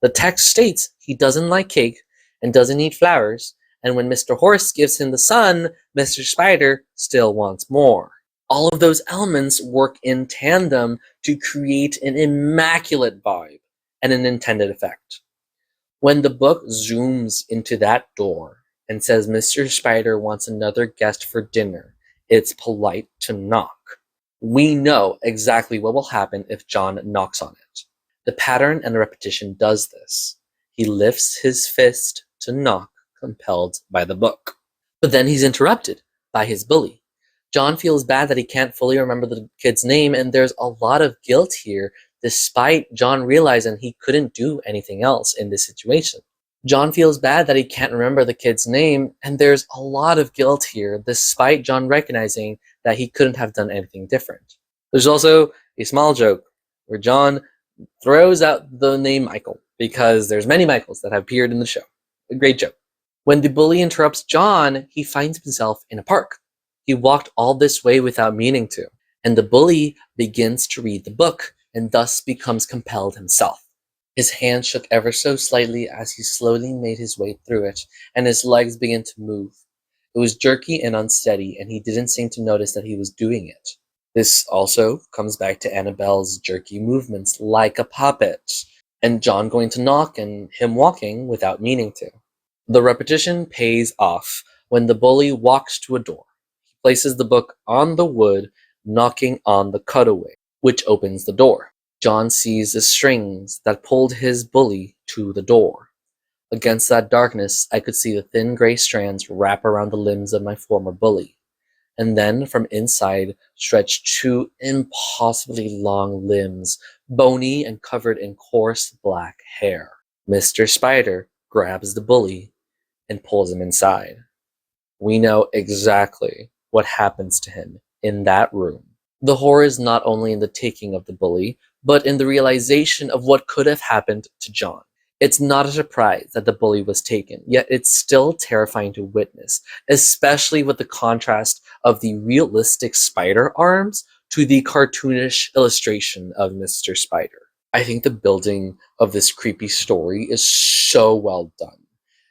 The text states he doesn't like cake, and doesn't eat flowers, and when Mr. Horse gives him the sun, Mr. Spider still wants more. All of those elements work in tandem to create an immaculate vibe and an intended effect. When the book zooms into that door and says Mr. Spider wants another guest for dinner, it's polite to knock. We know exactly what will happen if John knocks on it. The pattern and the repetition does this. He lifts his fist to knock, compelled by the book. But then he's interrupted by his bully. John feels bad that he can't fully remember the kid's name, and there's a lot of guilt here, despite John realizing he couldn't do anything else in this situation. John feels bad that he can't remember the kid's name, and there's a lot of guilt here, despite John recognizing that he couldn't have done anything different. There's also a small joke where John throws out the name Michael, because there's many Michaels that have appeared in the show. A great joke. When the bully interrupts John, he finds himself in a park. He walked all this way without meaning to, and the bully begins to read the book, and thus becomes compelled himself. His hand shook ever so slightly as he slowly made his way through it, and his legs began to move. It was jerky and unsteady, and he didn't seem to notice that he was doing it. This also comes back to Annabelle's jerky movements like a puppet, and John going to knock and him walking without meaning to. The repetition pays off when the bully walks to a door. He places the book on the wood, knocking on the cutaway, which opens the door. John sees the strings that pulled his bully to the door. Against that darkness, I could see the thin gray strands wrap around the limbs of my former bully, and then from inside stretched two impossibly long limbs, bony and covered in coarse black hair. Mr. Spider grabs the bully and pulls him inside. We know exactly what happens to him in that room. The horror is not only in the taking of the bully, but in the realization of what could have happened to John. It's not a surprise that the bully was taken, yet it's still terrifying to witness, especially with the contrast of the realistic spider arms to the cartoonish illustration of Mr. Spider. I think the building of this creepy story is so well done.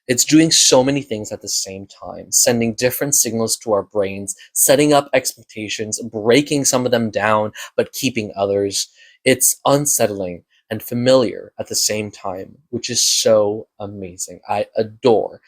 It's doing so many things at the same time, sending different signals to our brains, setting up expectations, breaking some of them down, but keeping others. It's unsettling and familiar at the same time, which is so amazing. I adore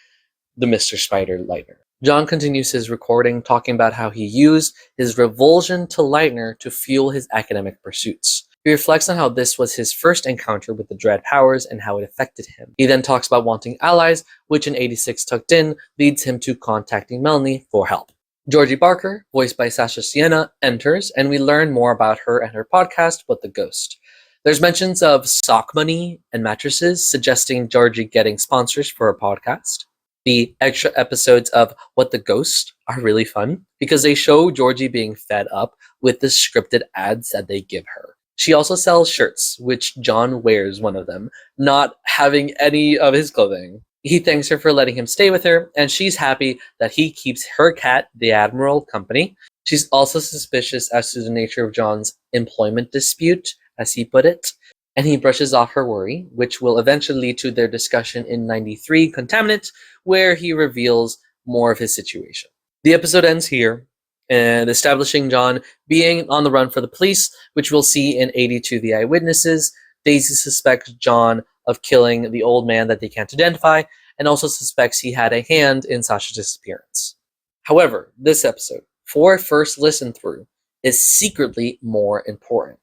the Mr. Spider Lightner. John continues his recording talking about how he used his revulsion to Lightner to fuel his academic pursuits. He reflects on how this was his first encounter with the Dread powers and how it affected him. He then talks about wanting allies, which in 86 Tucked In leads him to contacting Melanie for help. Georgie Barker, voiced by Sasha Sienna, enters, and we learn more about her and her podcast, What the Ghost. There's mentions of sock money and mattresses, suggesting Georgie getting sponsors for her podcast. The extra episodes of What the Ghost are really fun because they show Georgie being fed up with the scripted ads that they give her. She also sells shirts, which John wears one of them, not having any of his clothing. He thanks her for letting him stay with her, and she's happy that he keeps her cat, the Admiral, company. She's also suspicious as to the nature of John's employment dispute, as he put it, and he brushes off her worry, which will eventually lead to their discussion in 93 Contaminant, where he reveals more of his situation. The episode ends here, and establishing John being on the run for the police, which we'll see in 82 The Eyewitnesses. Daisy suspects John of killing the old man that they can't identify, and also suspects he had a hand in Sasha's disappearance. However, this episode, for a first listen through, is secretly more important.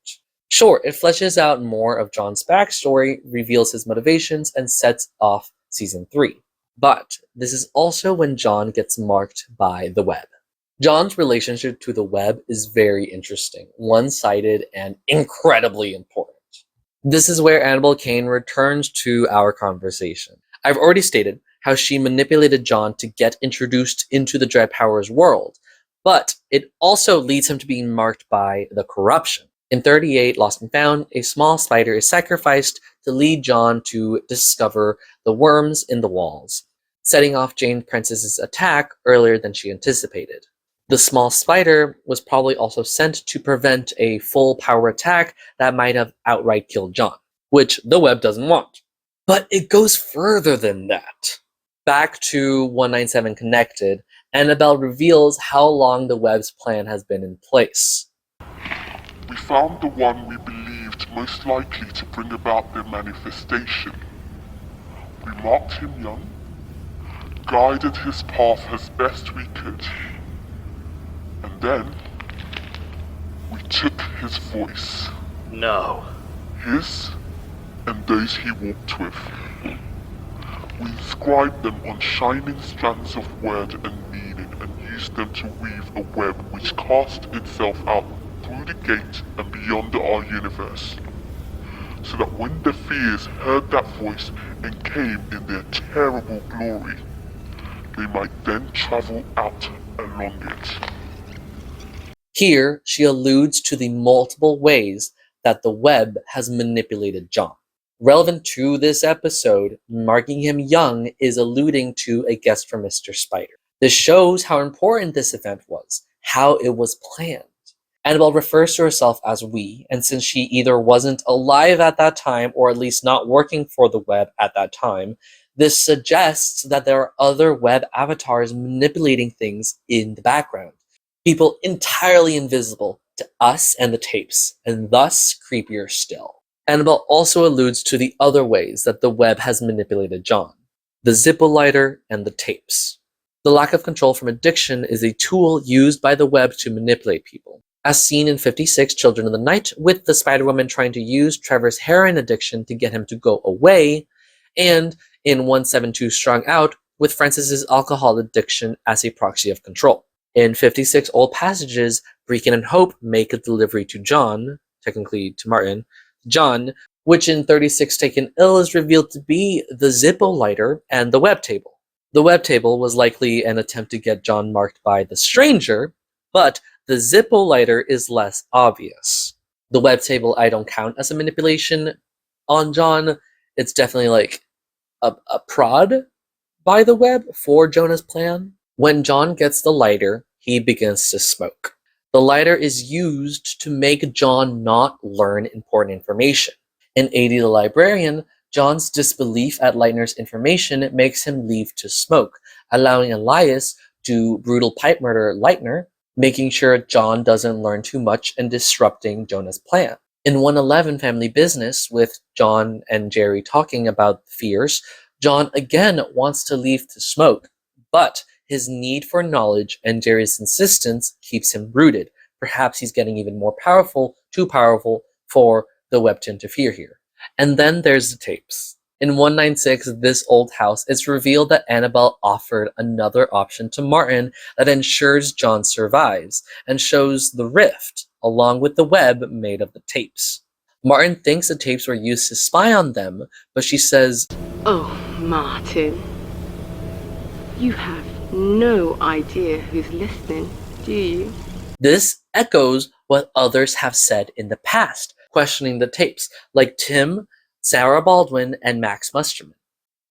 Sure, it fleshes out more of John's backstory, reveals his motivations, and sets off Season 3. But this is also when John gets marked by the web. John's relationship to the web is very interesting, one-sided, and incredibly important. This is where Annabelle Kane returns to our conversation. I've already stated how she manipulated John to get introduced into the Dread Powers world, but it also leads him to being marked by the corruption. In 38 Lost and Found, a small spider is sacrificed to lead John to discover the worms in the walls, setting off Jane Prentice's attack earlier than she anticipated. The small spider was probably also sent to prevent a full power attack that might have outright killed John, which the web doesn't want. But it goes further than that. Back to 197 Connected, Annabelle reveals how long the web's plan has been in place. We found the one we believed most likely to bring about their manifestation. We marked him young, guided his path as best we could, and then we took his voice. No. His and those he walked with. We inscribed them on shining strands of word and meaning and used them to weave a web which cast itself out through the gate and beyond our universe, so that when the fears heard that voice and came in their terrible glory, they might then travel out along it. Here, she alludes to the multiple ways that the web has manipulated John. Relevant to this episode, marking him young is alluding to a guest from Mr. Spider. This shows how important this event was, how it was planned. Annabelle refers to herself as we, and since she either wasn't alive at that time or at least not working for the web at that time, this suggests that there are other web avatars manipulating things in the background. People entirely invisible to us and the tapes, and thus creepier still. Annabelle also alludes to the other ways that the web has manipulated John: the Zippo lighter and the tapes. The lack of control from addiction is a tool used by the web to manipulate people, as seen in 56 Children of the Night, with the Spider-Woman trying to use Trevor's heroin addiction to get him to go away, and in 172 Strung Out, with Francis's alcohol addiction as a proxy of control. In 56 Old Passages, Breakin and Hope make a delivery to John, technically to Martin, John, which in 36 Taken Ill is revealed to be the Zippo lighter and the web table. The web table was likely an attempt to get John marked by the stranger, but the Zippo lighter is less obvious. The web table I don't count as a manipulation on John. It's definitely like a prod by the web for Jonah's plan. When John gets the lighter, he begins to smoke. The lighter is used to make John not learn important information. In 80 the Librarian, John's disbelief at Leitner's information makes him leave to smoke, allowing Elias to brutal pipe murder Leitner, making sure John doesn't learn too much and disrupting Jonah's plan. In 111 Family Business, with John and Jerry talking about fears, John again wants to leave to smoke, but his need for knowledge and Jerry's insistence keeps him rooted. Perhaps he's getting even more powerful, too powerful for the web to interfere here. And then there's the tapes. In 196, This Old House, it's revealed that Annabelle offered another option to Martin that ensures John survives, and shows the rift, along with the web made of the tapes. Martin thinks the tapes were used to spy on them, but she says, "Oh, Martin, you have no idea who's listening, do you?" This echoes what others have said in the past, questioning the tapes, like Tim, Sarah Baldwin, and Max Musterman.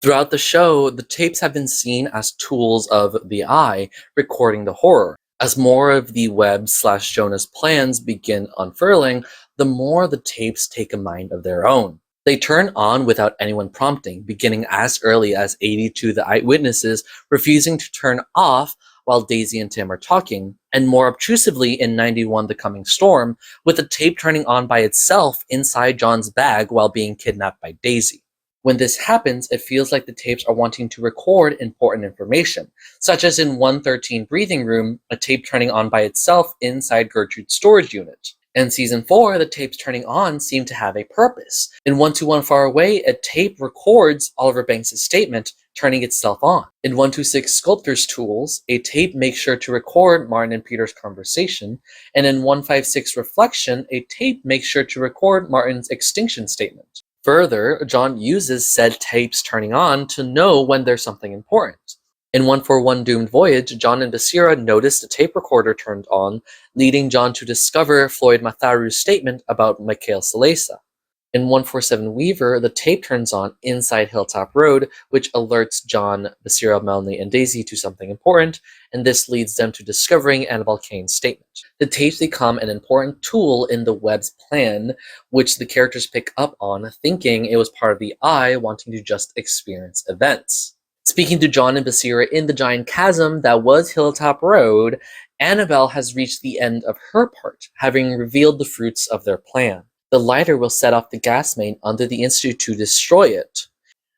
Throughout the show, the tapes have been seen as tools of the eye, recording the horror. As more of the web/Jonah's plans begin unfurling, the more the tapes take a mind of their own. They turn on without anyone prompting, beginning as early as 82 The Eyewitnesses, refusing to turn off while Daisy and Tim are talking, and more obtrusively in 91 The Coming Storm, with the tape turning on by itself inside John's bag while being kidnapped by Daisy. When this happens, it feels like the tapes are wanting to record important information, such as in 113 Breathing Room, a tape turning on by itself inside Gertrude's storage unit. In Season 4, the tapes turning on seem to have a purpose. In 121 Far Away, a tape records Oliver Banks' statement, turning itself on. In 126 Sculptor's Tools, a tape makes sure to record Martin and Peter's conversation, and in 156 Reflection, a tape makes sure to record Martin's extinction statement. Further, John uses said tapes turning on to know when there's something important. In 141 Doomed Voyage, John and Basira noticed a tape recorder turned on, leading John to discover Floyd Matharu's statement about Mikhail Salesa. In 147 Weaver, the tape turns on inside Hilltop Road, which alerts John, Basira, Melanie, and Daisy to something important, and this leads them to discovering Annabelle Kane's statement. The tapes become an important tool in the web's plan, which the characters pick up on, thinking it was part of the eye wanting to just experience events. Speaking to John and Basira in the giant chasm that was Hilltop Road, Annabelle has reached the end of her part, having revealed the fruits of their plan. The lighter will set off the gas main under the Institute to destroy it,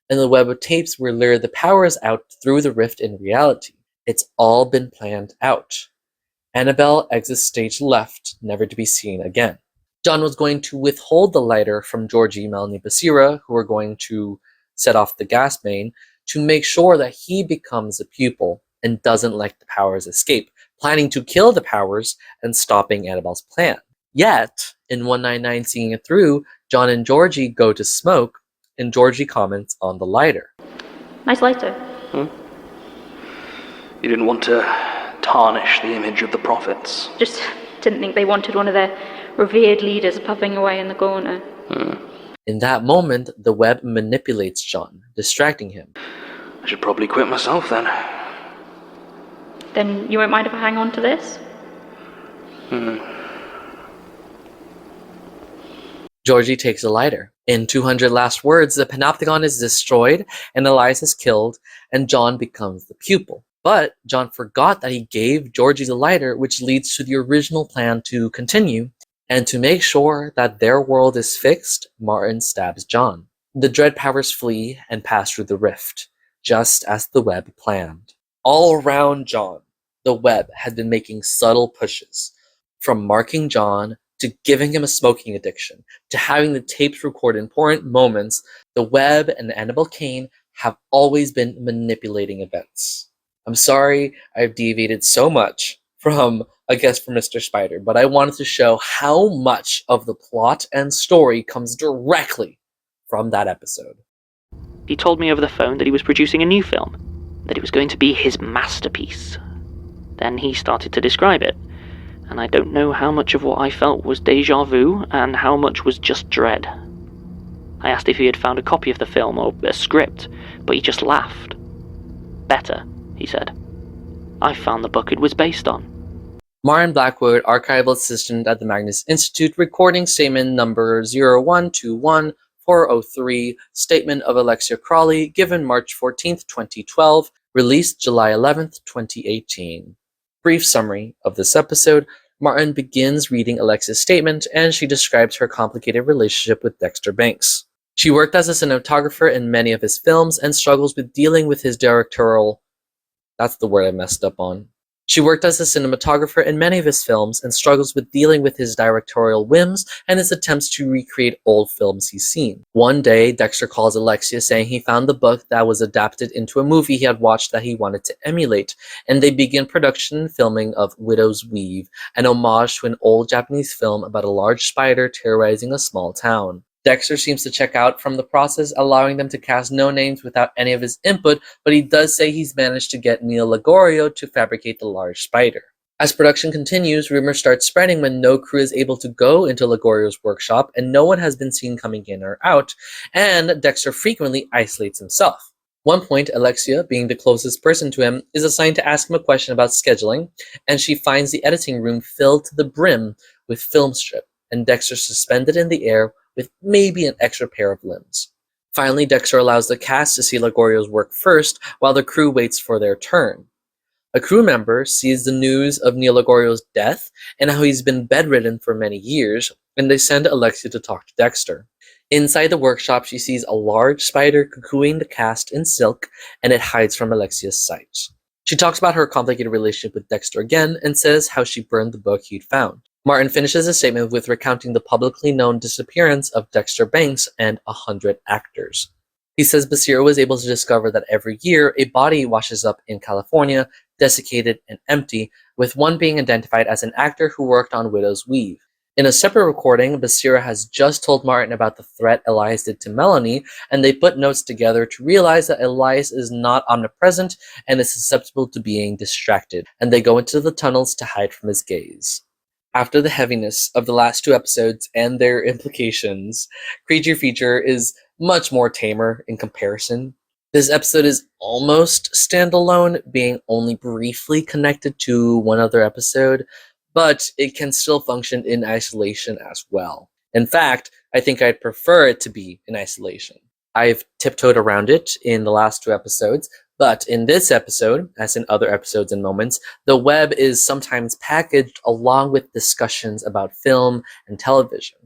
and the web of tapes will lure the powers out through the rift in reality. It's all been planned out. Annabelle exits stage left, never to be seen again. John was going to withhold the lighter from Georgie, Melanie, Basira, who were going to set off the gas main, to make sure that he becomes a pupil and doesn't let the powers escape, planning to kill the powers and stopping Annabelle's plan. Yet, in 199 Seeing It Through, John and Georgie go to smoke, and Georgie comments on the lighter. Nice lighter. You didn't want to tarnish the image of the prophets. Just didn't think they wanted one of their revered leaders puffing away in the corner. In that moment, the web manipulates John, distracting him. I should probably quit myself then. Then you won't mind if I hang on to this? Georgie takes a lighter. In 200 Last Words, the Panopticon is destroyed, and Elias is killed, and John becomes the pupil. But John forgot that he gave Georgie the lighter, which leads to the original plan to continue, and to make sure that their world is fixed, Martin stabs John. The Dread powers flee and pass through the rift, just as the web planned. All around John, the web had been making subtle pushes, from marking John to giving him a smoking addiction, to having the tapes record important moments. The web and Annabelle Kane have always been manipulating events. I'm sorry I've deviated so much from A Guest for Mr. Spider, but I wanted to show how much of the plot and story comes directly from that episode. He told me over the phone that he was producing a new film, that it was going to be his masterpiece. Then he started to describe it, and I don't know how much of what I felt was déjà vu and how much was just dread. I asked if he had found a copy of the film or a script, but he just laughed. Better, he said. I found the book it was based on. Martin Blackwood, archival assistant at the Magnus Institute, recording statement number 0121403, statement of Alexia Crawley, given March 14th, 2012, released July 11th, 2018. Brief summary of this episode. Martin begins reading Alexia's statement, and she describes her complicated relationship with Dexter Banks. She worked as a cinematographer in many of his films and struggles with dealing with his directorial... That's the word I messed up on. She worked as a cinematographer in many of his films and struggles with dealing with his directorial whims and his attempts to recreate old films he's seen. One day, Dexter calls Alexia saying he found the book that was adapted into a movie he had watched that he wanted to emulate, and they begin production and filming of Widow's Weave, an homage to an old Japanese film about a large spider terrorizing a small town. Dexter seems to check out from the process, allowing them to cast no names without any of his input, but he does say he's managed to get Neil Lagorio to fabricate the large spider. As production continues, rumors start spreading when no crew is able to go into Lagorio's workshop and no one has been seen coming in or out, and Dexter frequently isolates himself. One point, Alexia, being the closest person to him, is assigned to ask him a question about scheduling, and she finds the editing room filled to the brim with film strip, and Dexter suspended in the air with maybe an extra pair of limbs. Finally, Dexter allows the cast to see Lagorio's work first, while the crew waits for their turn. A crew member sees the news of Neil Lagorio's death and how he's been bedridden for many years, and they send Alexia to talk to Dexter. Inside the workshop, she sees a large spider cocooning the cast in silk, and it hides from Alexia's sight. She talks about her complicated relationship with Dexter again, and says how she burned the book he'd found. Martin finishes his statement with recounting the publicly known disappearance of Dexter Banks and 100 actors. He says Basira was able to discover that every year a body washes up in California, desiccated and empty, with one being identified as an actor who worked on Widow's Weave. In a separate recording, Basira has just told Martin about the threat Elias did to Melanie, and they put notes together to realize that Elias is not omnipresent and is susceptible to being distracted, and they go into the tunnels to hide from his gaze. After the heaviness of the last two episodes and their implications, Creature Feature is much more tamer in comparison. This episode is almost standalone, being only briefly connected to one other episode, but it can still function in isolation as well. In fact, I think I'd prefer it to be in isolation. I've tiptoed around it in the last two episodes, But in this episode, as in other episodes and moments, the web is sometimes packaged along with discussions about film and television.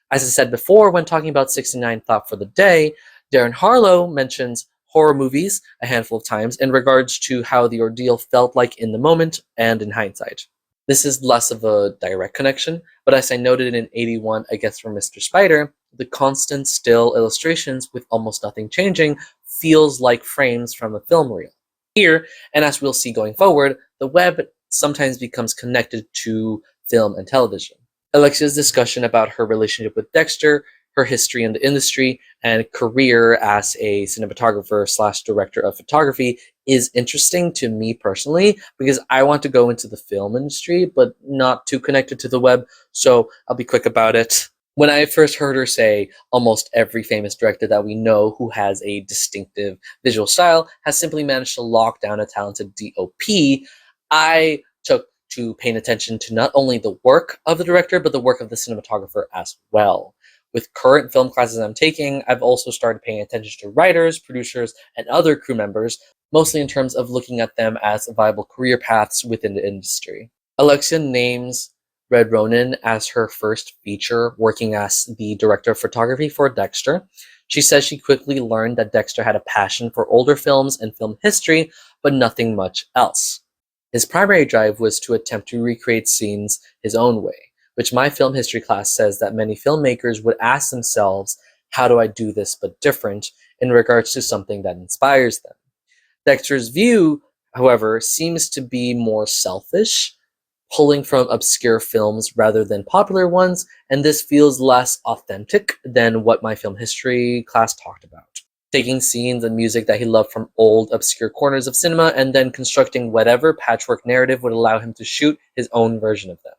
As I said before, when talking about 69 Thought for the Day, Darren Harlow mentions horror movies a handful of times in regards to how the ordeal felt like in the moment and in hindsight. This is less of a direct connection, but as I noted in 81, I guess from Mr. Spider, the constant still illustrations with almost nothing changing feels like frames from a film reel. Here, and as we'll see going forward, the web sometimes becomes connected to film and television. Alexia's discussion about her relationship with Dexter, her history in the industry, and career as a cinematographer slash director of photography is interesting to me personally because I want to go into the film industry, but not too connected to the web, so I'll be quick about it. When I first heard her say almost every famous director that we know who has a distinctive visual style has simply managed to lock down a talented DOP, I took to paying attention to not only the work of the director, but the work of the cinematographer as well. With current film classes I'm taking, I've also started paying attention to writers, producers, and other crew members, mostly in terms of looking at them as viable career paths within the industry. Alexia names Red Ronin as her first feature working as the director of photography for Dexter. She says she quickly learned that Dexter had a passion for older films and film history, but nothing much else. His primary drive was to attempt to recreate scenes his own way, which my film history class says that many filmmakers would ask themselves, how do I do this but different, in regards to something that inspires them. Dexter's view, however, seems to be more selfish, pulling from obscure films rather than popular ones, and this feels less authentic than what my film history class talked about. Taking scenes and music that he loved from old, obscure corners of cinema and then constructing whatever patchwork narrative would allow him to shoot his own version of them.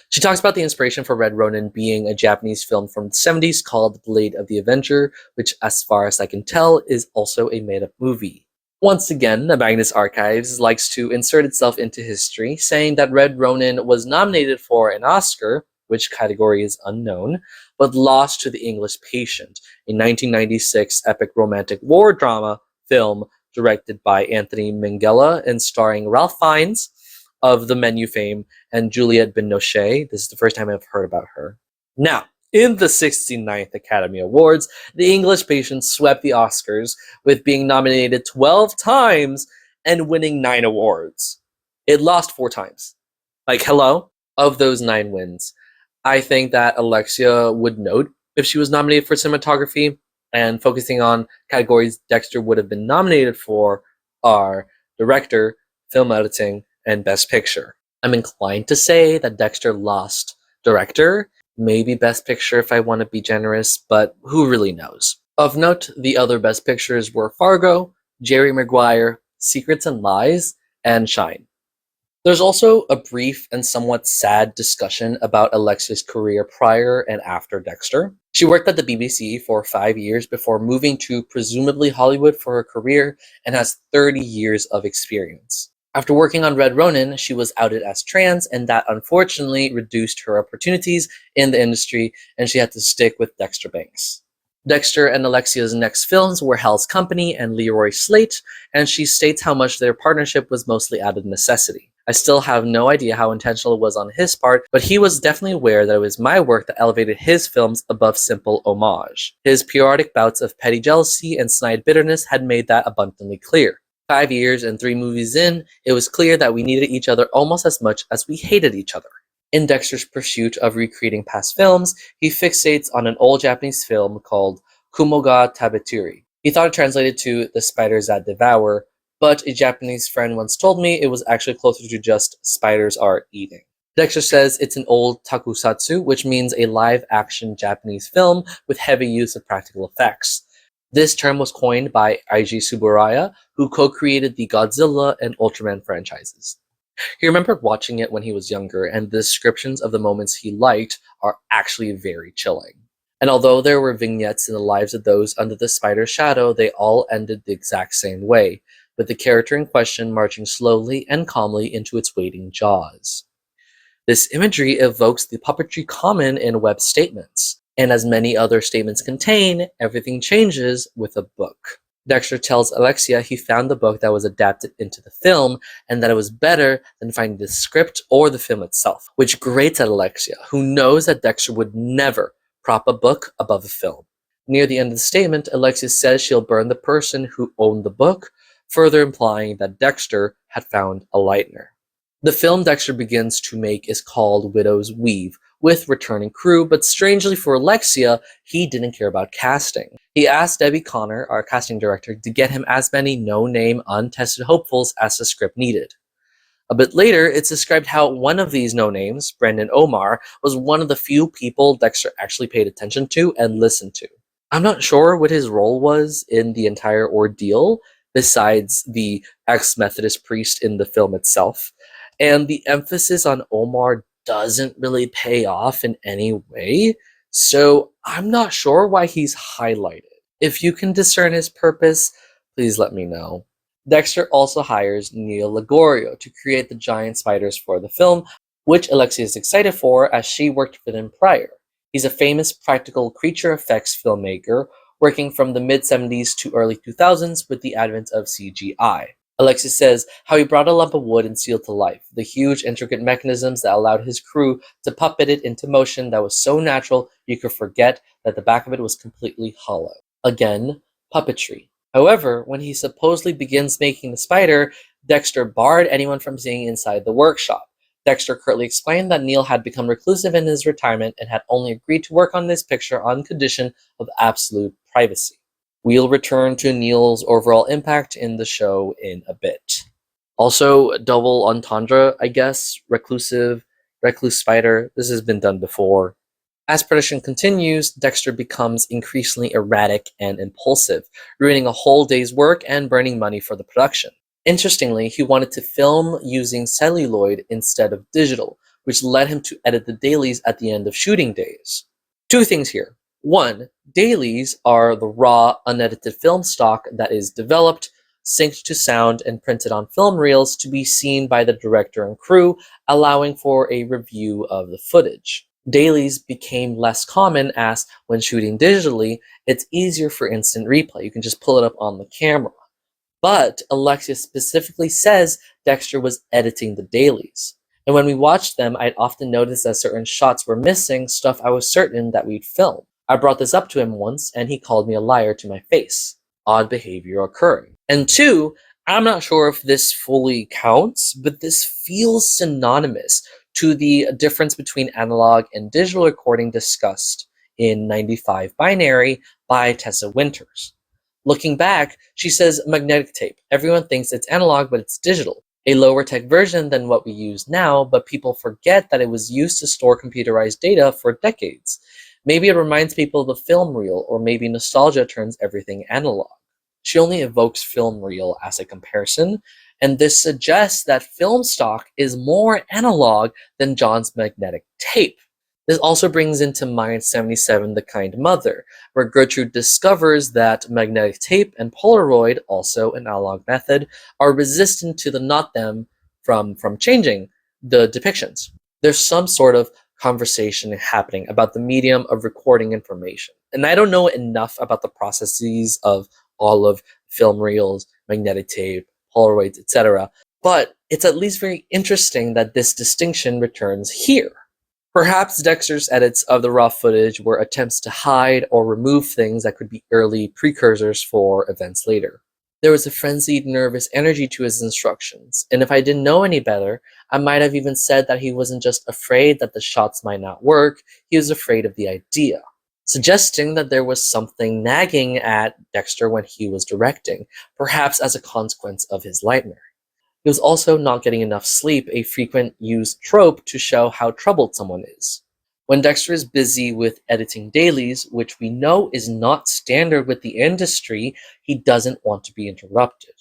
She talks about the inspiration for Red Ronin being a Japanese film from the 70s called Blade of the Avenger, which, as far as I can tell, is also a made-up movie. Once again, the Magnus Archives likes to insert itself into history, saying that Red Ronin was nominated for an Oscar, which category is unknown, but lost to The English Patient, a 1996 epic romantic war drama film directed by Anthony Minghella and starring Ralph Fiennes of The Menu fame and Juliette Binoche. This is the first time I've heard about her. Now, in the 69th Academy Awards, The English Patient swept the Oscars with being nominated 12 times and winning 9 awards. It lost 4 times. Like, hello? Of those 9 wins, I think that Alexia would note if she was nominated for cinematography, and focusing on categories Dexter would have been nominated for are director, film editing, and best picture. I'm inclined to say that Dexter lost director, maybe best picture if I want to be generous, but who really knows? Of note, the other best pictures were Fargo, Jerry Maguire, Secrets and Lies, and Shine. There's also a brief and somewhat sad discussion about Alexia's career prior and after Dexter. She worked at the BBC for 5 years before moving to presumably Hollywood for her career and has 30 years of experience. After working on Red Ronin, she was outed as trans, and that unfortunately reduced her opportunities in the industry, and she had to stick with Dexter Banks. Dexter and Alexia's next films were Hell's Company and Leroy Slate, and she states how much their partnership was mostly out of necessity. I still have no idea how intentional it was on his part, but he was definitely aware that it was my work that elevated his films above simple homage. His periodic bouts of petty jealousy and snide bitterness had made that abundantly clear. 5 years and 3 movies in, it was clear that we needed each other almost as much as we hated each other. In Dexter's pursuit of recreating past films, he fixates on an old Japanese film called Kumo ga Tabeturi. He thought it translated to The Spiders That Devour, but a Japanese friend once told me it was actually closer to just Spiders Are Eating. Dexter says it's an old takusatsu, which means a live-action Japanese film with heavy use of practical effects. This term was coined by Eiji Tsuburaya, who co-created the Godzilla and Ultraman franchises. He remembered watching it when he was younger, and the descriptions of the moments he liked are actually very chilling. And although there were vignettes in the lives of those under the spider's shadow, they all ended the exact same way, with the character in question marching slowly and calmly into its waiting jaws. This imagery evokes the puppetry common in web statements, and as many other statements contain, everything changes with a book. Dexter tells Alexia he found the book that was adapted into the film and that it was better than finding the script or the film itself, which grates at Alexia, who knows that Dexter would never prop a book above a film. Near the end of the statement, Alexia says she'll burn the person who owned the book, further implying that Dexter had found a lightener. The film Dexter begins to make is called Widow's Weave, with returning crew, but strangely for Alexia, he didn't care about casting. He asked Debbie Connor, our casting director, to get him as many no-name, untested hopefuls as the script needed. A bit later, it's described how one of these no-names, Brendan Omar, was one of the few people Dexter actually paid attention to and listened to. I'm not sure what his role was in the entire ordeal, besides the ex-Methodist priest in the film itself, and the emphasis on Omar doesn't really pay off in any way, so I'm not sure why he's highlighted. If you can discern his purpose, please let me know. Dexter also hires Neil Ligorio to create the giant spiders for the film, which Alexia is excited for as she worked with him prior. He's a famous practical creature effects filmmaker working from the mid-70s to early 2000s with the advent of CGI. Alexis says how he brought a lump of wood and steel to life, the huge intricate mechanisms that allowed his crew to puppet it into motion that was so natural you could forget that the back of it was completely hollow. Again, puppetry. However, when he supposedly begins making the spider, Dexter barred anyone from seeing inside the workshop. Dexter curtly explained that Neil had become reclusive in his retirement and had only agreed to work on this picture on condition of absolute privacy. We'll return to Neil's overall impact in the show in a bit. Also, double entendre, I guess. Reclusive, recluse spider. This has been done before. As production continues, Dexter becomes increasingly erratic and impulsive, ruining a whole day's work and burning money for the production. Interestingly, he wanted to film using celluloid instead of digital, which led him to edit the dailies at the end of shooting days. Two things here. One, dailies are the raw, unedited film stock that is developed, synced to sound, and printed on film reels to be seen by the director and crew, allowing for a review of the footage. Dailies became less common as, when shooting digitally, it's easier for instant replay. You can just pull it up on the camera. But Alexia specifically says Dexter was editing the dailies. And when we watched them, I'd often noticed that certain shots were missing, stuff I was certain that we'd filmed. I brought this up to him once, and he called me a liar to my face. Odd behavior occurring. And two, I'm not sure if this fully counts, but this feels synonymous to the difference between analog and digital recording discussed in 95 Binary by Tessa Winters. Looking back, she says magnetic tape. Everyone thinks it's analog, but it's digital. A lower tech version than what we use now, but people forget that it was used to store computerized data for decades. Maybe it reminds people of the film reel, or maybe nostalgia turns everything analog. She only evokes film reel as a comparison, and this suggests that film stock is more analog than John's magnetic tape. This also brings into mind 77 The Kind Mother, where Gertrude discovers that magnetic tape and Polaroid, also an analog method, are resistant to the not them from changing the depictions. There's some sort of conversation happening about the medium of recording information. And I don't know enough about the processes of all of film reels, magnetic tape, Polaroids, etc. But it's at least very interesting that this distinction returns here. Perhaps Dexter's edits of the raw footage were attempts to hide or remove things that could be early precursors for events later. There was a frenzied, nervous energy to his instructions, and if I didn't know any better, I might have even said that he wasn't just afraid that the shots might not work, he was afraid of the idea, suggesting that there was something nagging at Dexter when he was directing, perhaps as a consequence of his lightener. He was also not getting enough sleep, a frequent used trope to show how troubled someone is. When Dexter is busy with editing dailies, which we know is not standard with the industry, he doesn't want to be interrupted.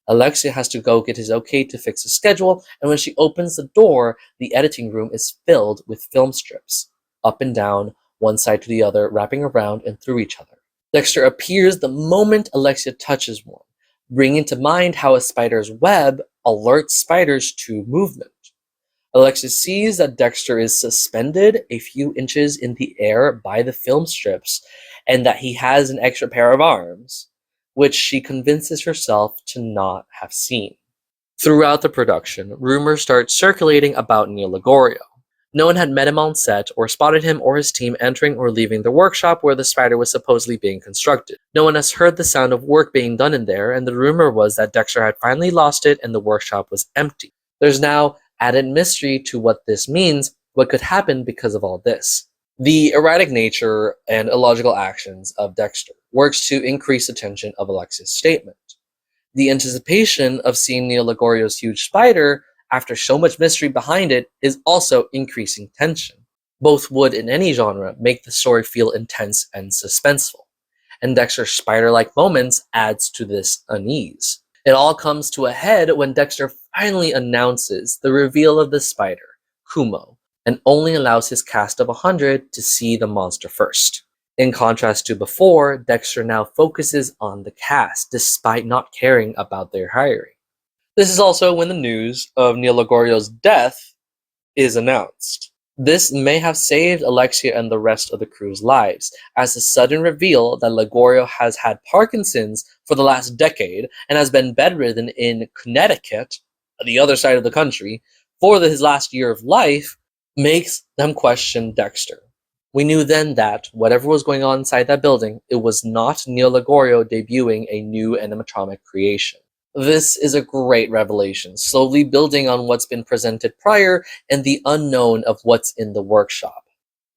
Alexia has to go get his okay to fix his schedule, and when she opens the door, the editing room is filled with film strips, up and down, one side to the other, wrapping around and through each other. Dexter appears the moment Alexia touches one, bringing to mind how a spider's web alerts spiders to movement. Alexia sees that Dexter is suspended a few inches in the air by the film strips, and that he has an extra pair of arms. which she convinces herself to not have seen. Throughout the production, rumors start circulating about Neil Ligorio. No one had met him on set or spotted him or his team entering or leaving the workshop where the spider was supposedly being constructed. No one has heard the sound of work being done in there, and the rumor was that Dexter had finally lost it and the workshop was empty. There's now added mystery to what this means, what could happen because of all this. The erratic nature and illogical actions of Dexter works to increase the tension of Alexia's statement. The anticipation of seeing Neil Ligorio's huge spider after so much mystery behind it is also increasing tension. Both would, in any genre, make the story feel intense and suspenseful, and Dexter's spider-like moments adds to this unease. It all comes to a head when Dexter finally announces the reveal of the spider, Kumo, and only allows his cast of 100 to see the monster first. In contrast to before, Dexter now focuses on the cast, despite not caring about their hiring. This is also when the news of Neil Ligorio's death is announced. This may have saved Alexia and the rest of the crew's lives, as the sudden reveal that Ligorio has had Parkinson's for the last decade and has been bedridden in Connecticut, the other side of the country, for his last year of life, makes them question Dexter. We knew then that, whatever was going on inside that building, it was not Neil Ligorio debuting a new animatronic creation. This is a great revelation, slowly building on what's been presented prior and the unknown of what's in the workshop.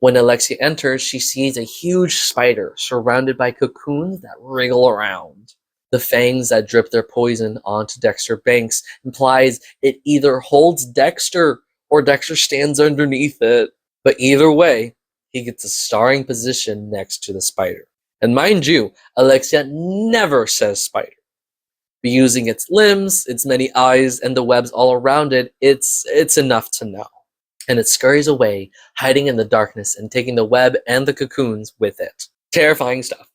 When Alexia enters, she sees a huge spider surrounded by cocoons that wriggle around. The fangs that drip their poison onto Dexter Banks implies it either holds Dexter or Dexter stands underneath it. But either way, he gets a starring position next to the spider. And mind you, Alexia never says spider. But using its limbs, its many eyes, and the webs all around it, it's enough to know. And it scurries away, hiding in the darkness and taking the web and the cocoons with it. Terrifying stuff.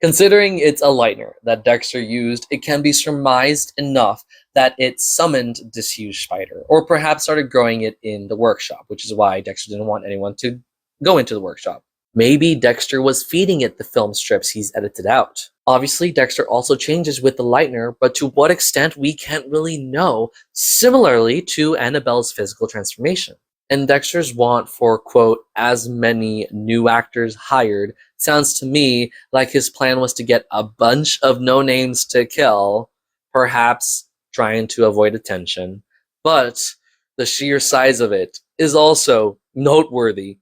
Considering it's a lightener that Dexter used, it can be surmised enough that it summoned this huge spider, or perhaps started growing it in the workshop, which is why Dexter didn't want anyone to go into the workshop. Maybe Dexter was feeding it the film strips he's edited out. Obviously, Dexter also changes with the lightener, but to what extent we can't really know, similarly to Annabelle's physical transformation. And Dexter's want for, quote, as many new actors hired sounds to me like his plan was to get a bunch of no-names to kill, perhaps trying to avoid attention. But the sheer size of it is also noteworthy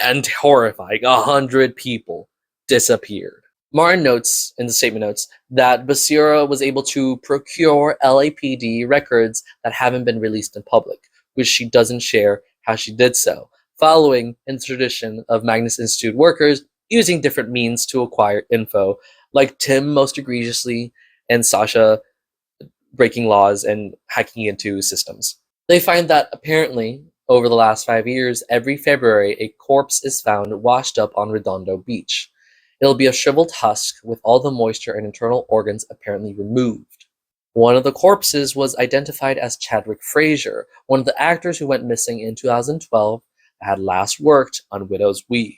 and horrifying. 100 people disappeared. Martin notes in the statement notes that Basira was able to procure LAPD records that haven't been released in public, which she doesn't share how she did so, following in the tradition of Magnus Institute workers using different means to acquire info, like Tim most egregiously and Sasha breaking laws and hacking into systems. They find that apparently, over the last 5 years, every February a corpse is found washed up on Redondo Beach. It'll be a shriveled husk with all the moisture and internal organs apparently removed. One of the corpses was identified as Chadwick Fraser, one of the actors who went missing in 2012 that had last worked on Widow's Weave.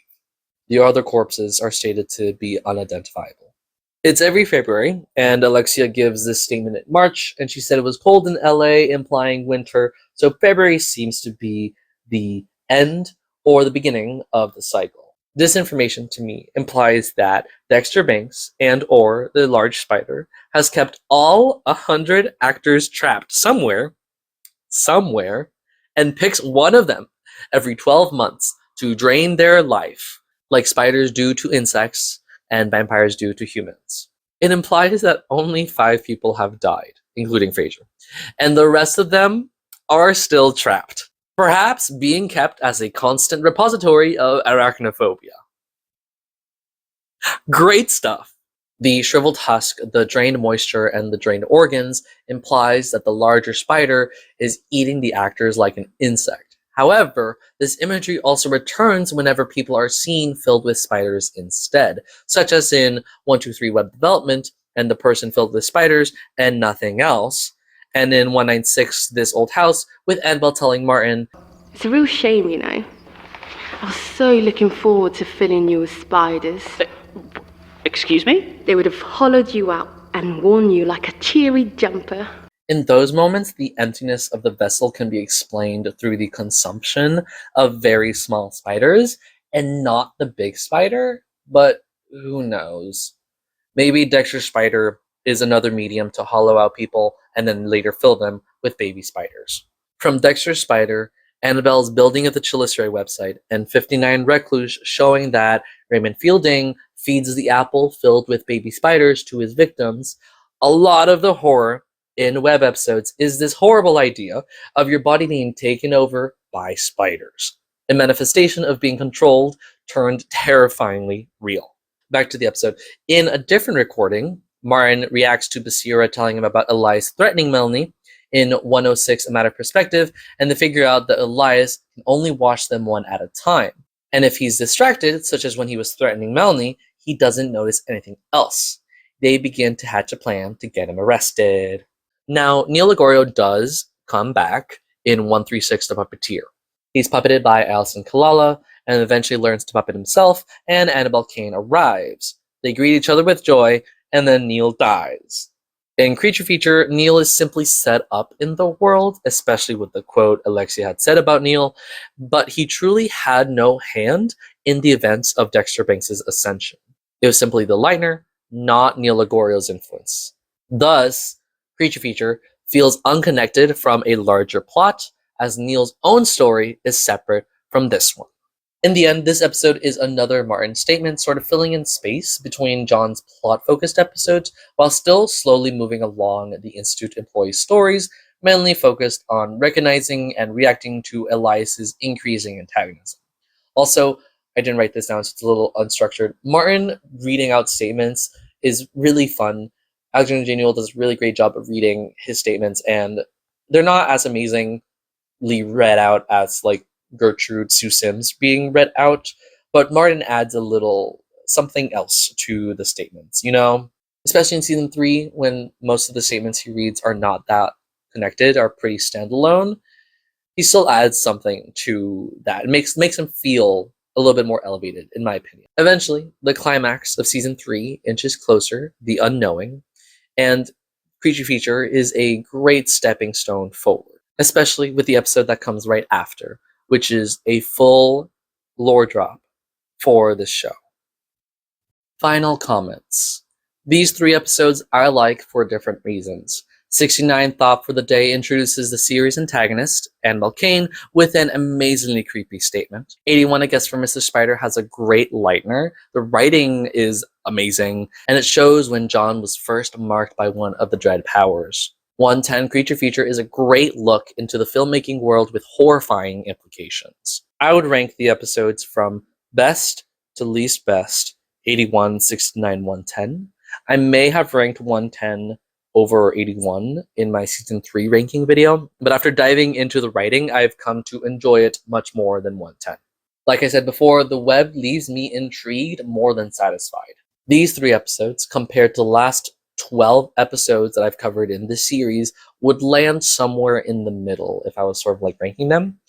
The other corpses are stated to be unidentifiable. It's every February, and Alexia gives this statement in March, and she said it was cold in LA, implying winter, so February seems to be the end or the beginning of the cycle. This information to me implies that Dexter Banks and or the large spider has kept all 100 actors trapped somewhere, and picks one of them every 12 months to drain their life, like spiders do to insects and vampires do to humans. It implies that only 5 people have died, including Fraser, and the rest of them are still trapped, perhaps being kept as a constant repository of arachnophobia. Great stuff! The shriveled husk, the drained moisture, and the drained organs implies that the larger spider is eating the actors like an insect. However, this imagery also returns whenever people are seen filled with spiders instead, such as in 123 Web Development and the person filled with spiders and nothing else, and in 196 This Old House with Annabelle telling Martin, It's a real shame, you know. I was so looking forward to filling you with spiders. Excuse me? They would have hollowed you out and warn you like a cheery jumper. In those moments, the emptiness of the vessel can be explained through the consumption of very small spiders and not the big spider, but who knows? Maybe Dexter's spider is another medium to hollow out people and then later fill them with baby spiders. From Dexter's spider, Annabelle's building of the Chilicery website, and 59 Recluse showing that Raymond Fielding feeds the apple filled with baby spiders to his victims, a lot of the horror in web episodes is this horrible idea of your body being taken over by spiders, a manifestation of being controlled turned terrifyingly real. Back to the episode. In a different recording, Martin reacts to Basira telling him about Elias threatening Melanie in 106 A Matter of Perspective, and they figure out that Elias can only watch them one at a time. And if he's distracted, such as when he was threatening Melanie, he doesn't notice anything else. They begin to hatch a plan to get him arrested. Now, Neil Ligorio does come back in 136 The Puppeteer. He's puppeted by Alison Kalala, and eventually learns to puppet himself, and Annabelle Kane arrives. They greet each other with joy, and then Neil dies. In Creature Feature, Neil is simply set up in the world, especially with the quote Alexia had said about Neil, but he truly had no hand in the events of Dexter Banks' ascension. It was simply the Lightner, not Neil Ligorio's influence. Thus, Creature Feature feels unconnected from a larger plot, as Neil's own story is separate from this one. In the end, this episode is another Martin statement, sort of filling in space between John's plot-focused episodes, while still slowly moving along the Institute employees' stories, mainly focused on recognizing and reacting to Elias's increasing antagonism. Also, I didn't write this down, so it's a little unstructured. Martin reading out statements is really fun. Alexander J. Newell does a really great job of reading his statements, and they're not as amazingly read out as, like, Gertrude Sue Sims being read out, but Martin adds a little something else to the statements, you know? Especially in season 3, when most of the statements he reads are not that connected, are pretty standalone, he still adds something to that. It makes him feel a little bit more elevated, in my opinion. Eventually, the climax of season 3 inches closer, the unknowing, and Creature Feature is a great stepping stone forward, especially with the episode that comes right after, which is a full lore drop for this show. Final comments. These 3 episodes I like for different reasons. 69 Thought for the Day introduces the series antagonist, Annabelle Kane, with an amazingly creepy statement. 81 A Guess for Mr. Spider has a great Lightner. The writing is amazing, and it shows when John was first marked by one of the dread powers. 110 Creature Feature is a great look into the filmmaking world with horrifying implications. I would rank the episodes from best to least best, 81, 69, 110. I may have ranked 110 over 81 in my season 3 ranking video, but after diving into the writing, I've come to enjoy it much more than 110. Like I said before, the web leaves me intrigued more than satisfied. These 3 episodes, compared to the last 12 episodes that I've covered in this series, would land somewhere in the middle if I was sort of like ranking them,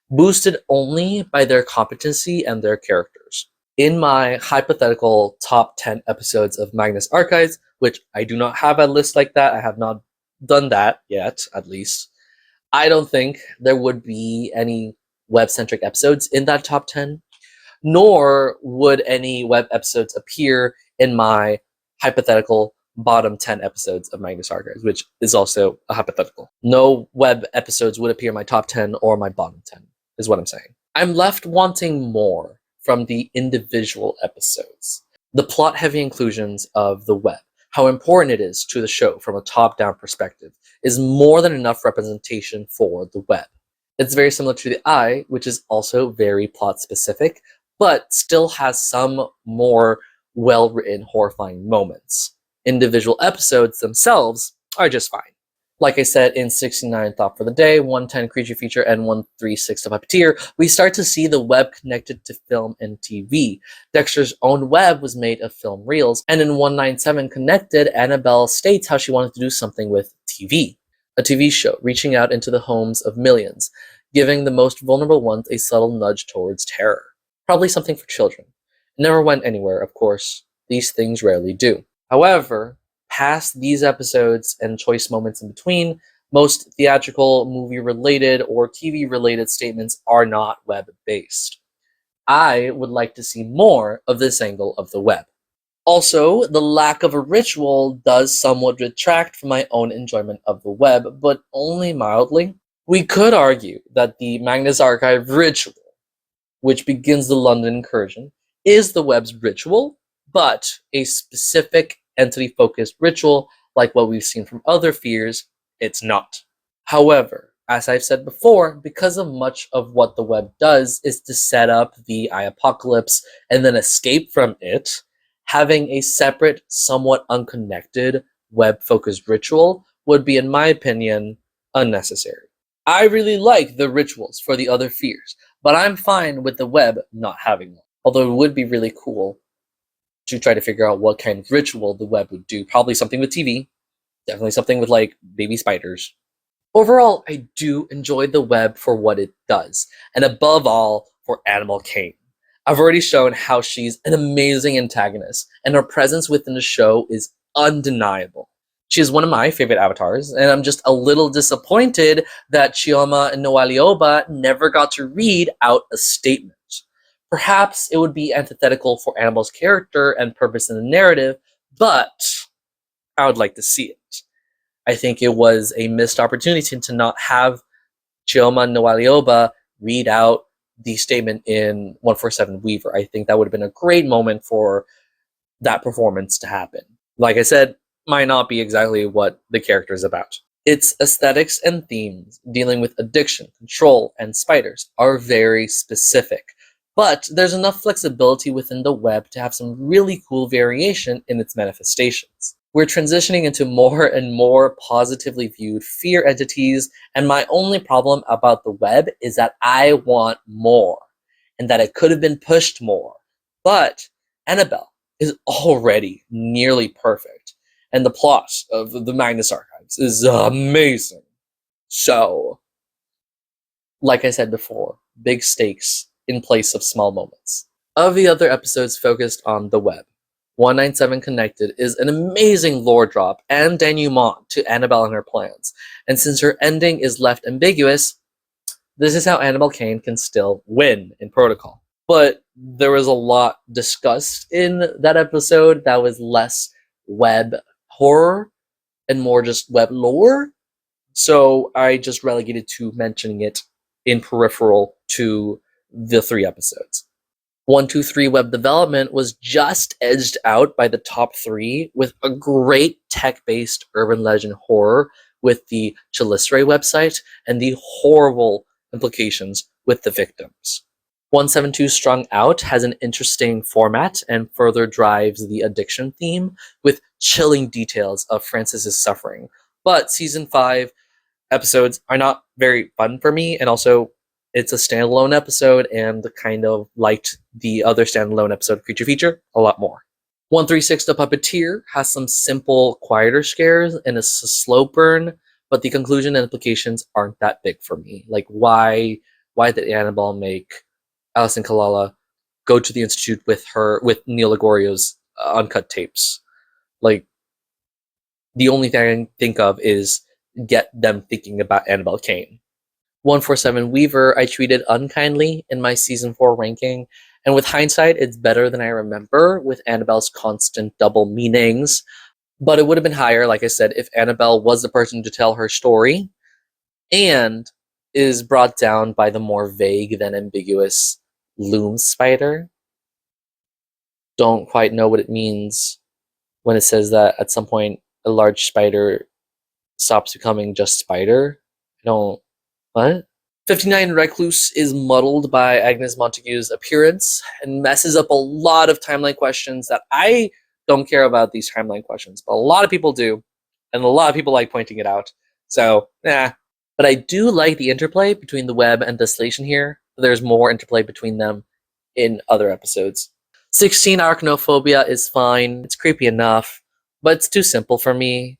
boosted only by their competency and their characters. In my hypothetical top 10 episodes of Magnus Archives, which I do not have a list like that, I have not done that yet, at least, I don't think there would be any web-centric episodes in that top 10, nor would any web episodes appear in my hypothetical bottom 10 episodes of Magnus Archives, which is also a hypothetical. No web episodes would appear in my top 10 or my bottom 10, is what I'm saying. I'm left wanting more from the individual episodes. The plot-heavy inclusions of the web, how important it is to the show from a top-down perspective, is more than enough representation for the web. It's very similar to The Eye, which is also very plot-specific, but still has some more well-written, horrifying moments. Individual episodes themselves are just fine. Like I said, in 69 Thought for the Day, 110 Creature Feature, and 136 The Puppeteer, we start to see the web connected to film and TV. Dexter's own web was made of film reels, and in 197 Connected, Annabelle states how she wanted to do something with TV. A TV show reaching out into the homes of millions, giving the most vulnerable ones a subtle nudge towards terror. Probably something for children. It never went anywhere, of course. These things rarely do. However, past these episodes and choice moments in between, most theatrical, movie-related, or TV-related statements are not web-based. I would like to see more of this angle of the web. Also, the lack of a ritual does somewhat detract from my own enjoyment of the web, but only mildly. We could argue that the Magnus Archive ritual, which begins the London incursion, is the web's ritual, but a specific entity-focused ritual like what we've seen from other fears, it's not. However, as I've said before, because of much of what the web does is to set up the apocalypse and then escape from it, having a separate, somewhat unconnected, web-focused ritual would be, in my opinion, unnecessary. I really like the rituals for the other fears, but I'm fine with the web not having one. Although it would be really cool to try to figure out what kind of ritual the web would do. Probably something with TV, definitely something with like baby spiders. Overall, I do enjoy the web for what it does, and above all, for Annabelle Cain. I've already shown how she's an amazing antagonist, and her presence within the show is undeniable. She is one of my favorite avatars, and I'm just a little disappointed that Chioma Nwalioba never got to read out a statement. Perhaps it would be antithetical for Annabelle's character and purpose in the narrative, but I would like to see it. I think it was a missed opportunity to not have Chioma Nwalioba read out the statement in 147 Weaver. I think that would have been a great moment for that performance to happen. Like I said, might not be exactly what the character is about. Its aesthetics and themes dealing with addiction, control, and spiders are very specific, but there's enough flexibility within the web to have some really cool variation in its manifestations. We're transitioning into more and more positively viewed fear entities, and my only problem about the web is that I want more, and that it could have been pushed more. But Annabelle is already nearly perfect, and the plot of the Magnus Archives is amazing. So, like I said before, big stakes in place of small moments. Of the other episodes focused on the web, 197 Connected is an amazing lore drop and denouement to Annabelle and her plans, and since her ending is left ambiguous, this is how Annabelle Cain can still win in Protocol. But there was a lot discussed in that episode that was less web horror and more just web lore, so I just relegated to mentioning it in peripheral to the 3 episodes. 123 Web Development was just edged out by the top 3 with a great tech-based urban legend horror with the Chalistre website and the horrible implications with the victims. 172 Strung Out has an interesting format and further drives the addiction theme with chilling details of Francis's suffering. But Season 5 episodes are not very fun for me, and also it's a standalone episode, and kind of liked the other standalone episode of Creature Feature a lot more. 136 The Puppeteer has some simple, quieter scares, and it's a slow burn, but the conclusion and implications aren't that big for me. Like, why did Annabelle make Alison Kalala go to the Institute with Neil Ligorio's uncut tapes? Like, the only thing I can think of is get them thinking about Annabelle Cain. 147 Weaver I treated unkindly in my Season 4 ranking, and with hindsight, it's better than I remember with Annabelle's constant double meanings, but it would have been higher, like I said, if Annabelle was the person to tell her story, and is brought down by the more vague than ambiguous loom spider. Don't quite know what it means when it says that at some point a large spider stops becoming just spider. What? 59 Recluse is muddled by Agnes Montague's appearance and messes up a lot of timeline questions that I don't care about these timeline questions, but a lot of people do, and a lot of people like pointing it out. So, But I do like the interplay between the web and Desolation here. There's more interplay between them in other episodes. 16 Arachnophobia is fine. It's creepy enough, but it's too simple for me.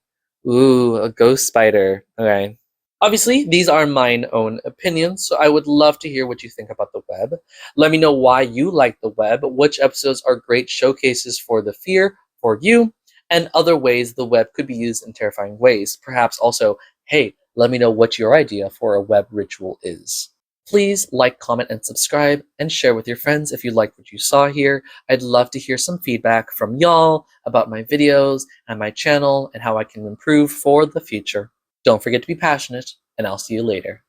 Ooh, a ghost spider. Okay. Obviously, these are mine own opinions, so I would love to hear what you think about the web. Let me know why you like the web, which episodes are great showcases for the fear for you, and other ways the web could be used in terrifying ways. Perhaps also, hey, let me know what your idea for a web ritual is. Please like, comment, and subscribe, and share with your friends if you liked what you saw here. I'd love to hear some feedback from y'all about my videos and my channel and how I can improve for the future. Don't forget to be passionate, and I'll see you later.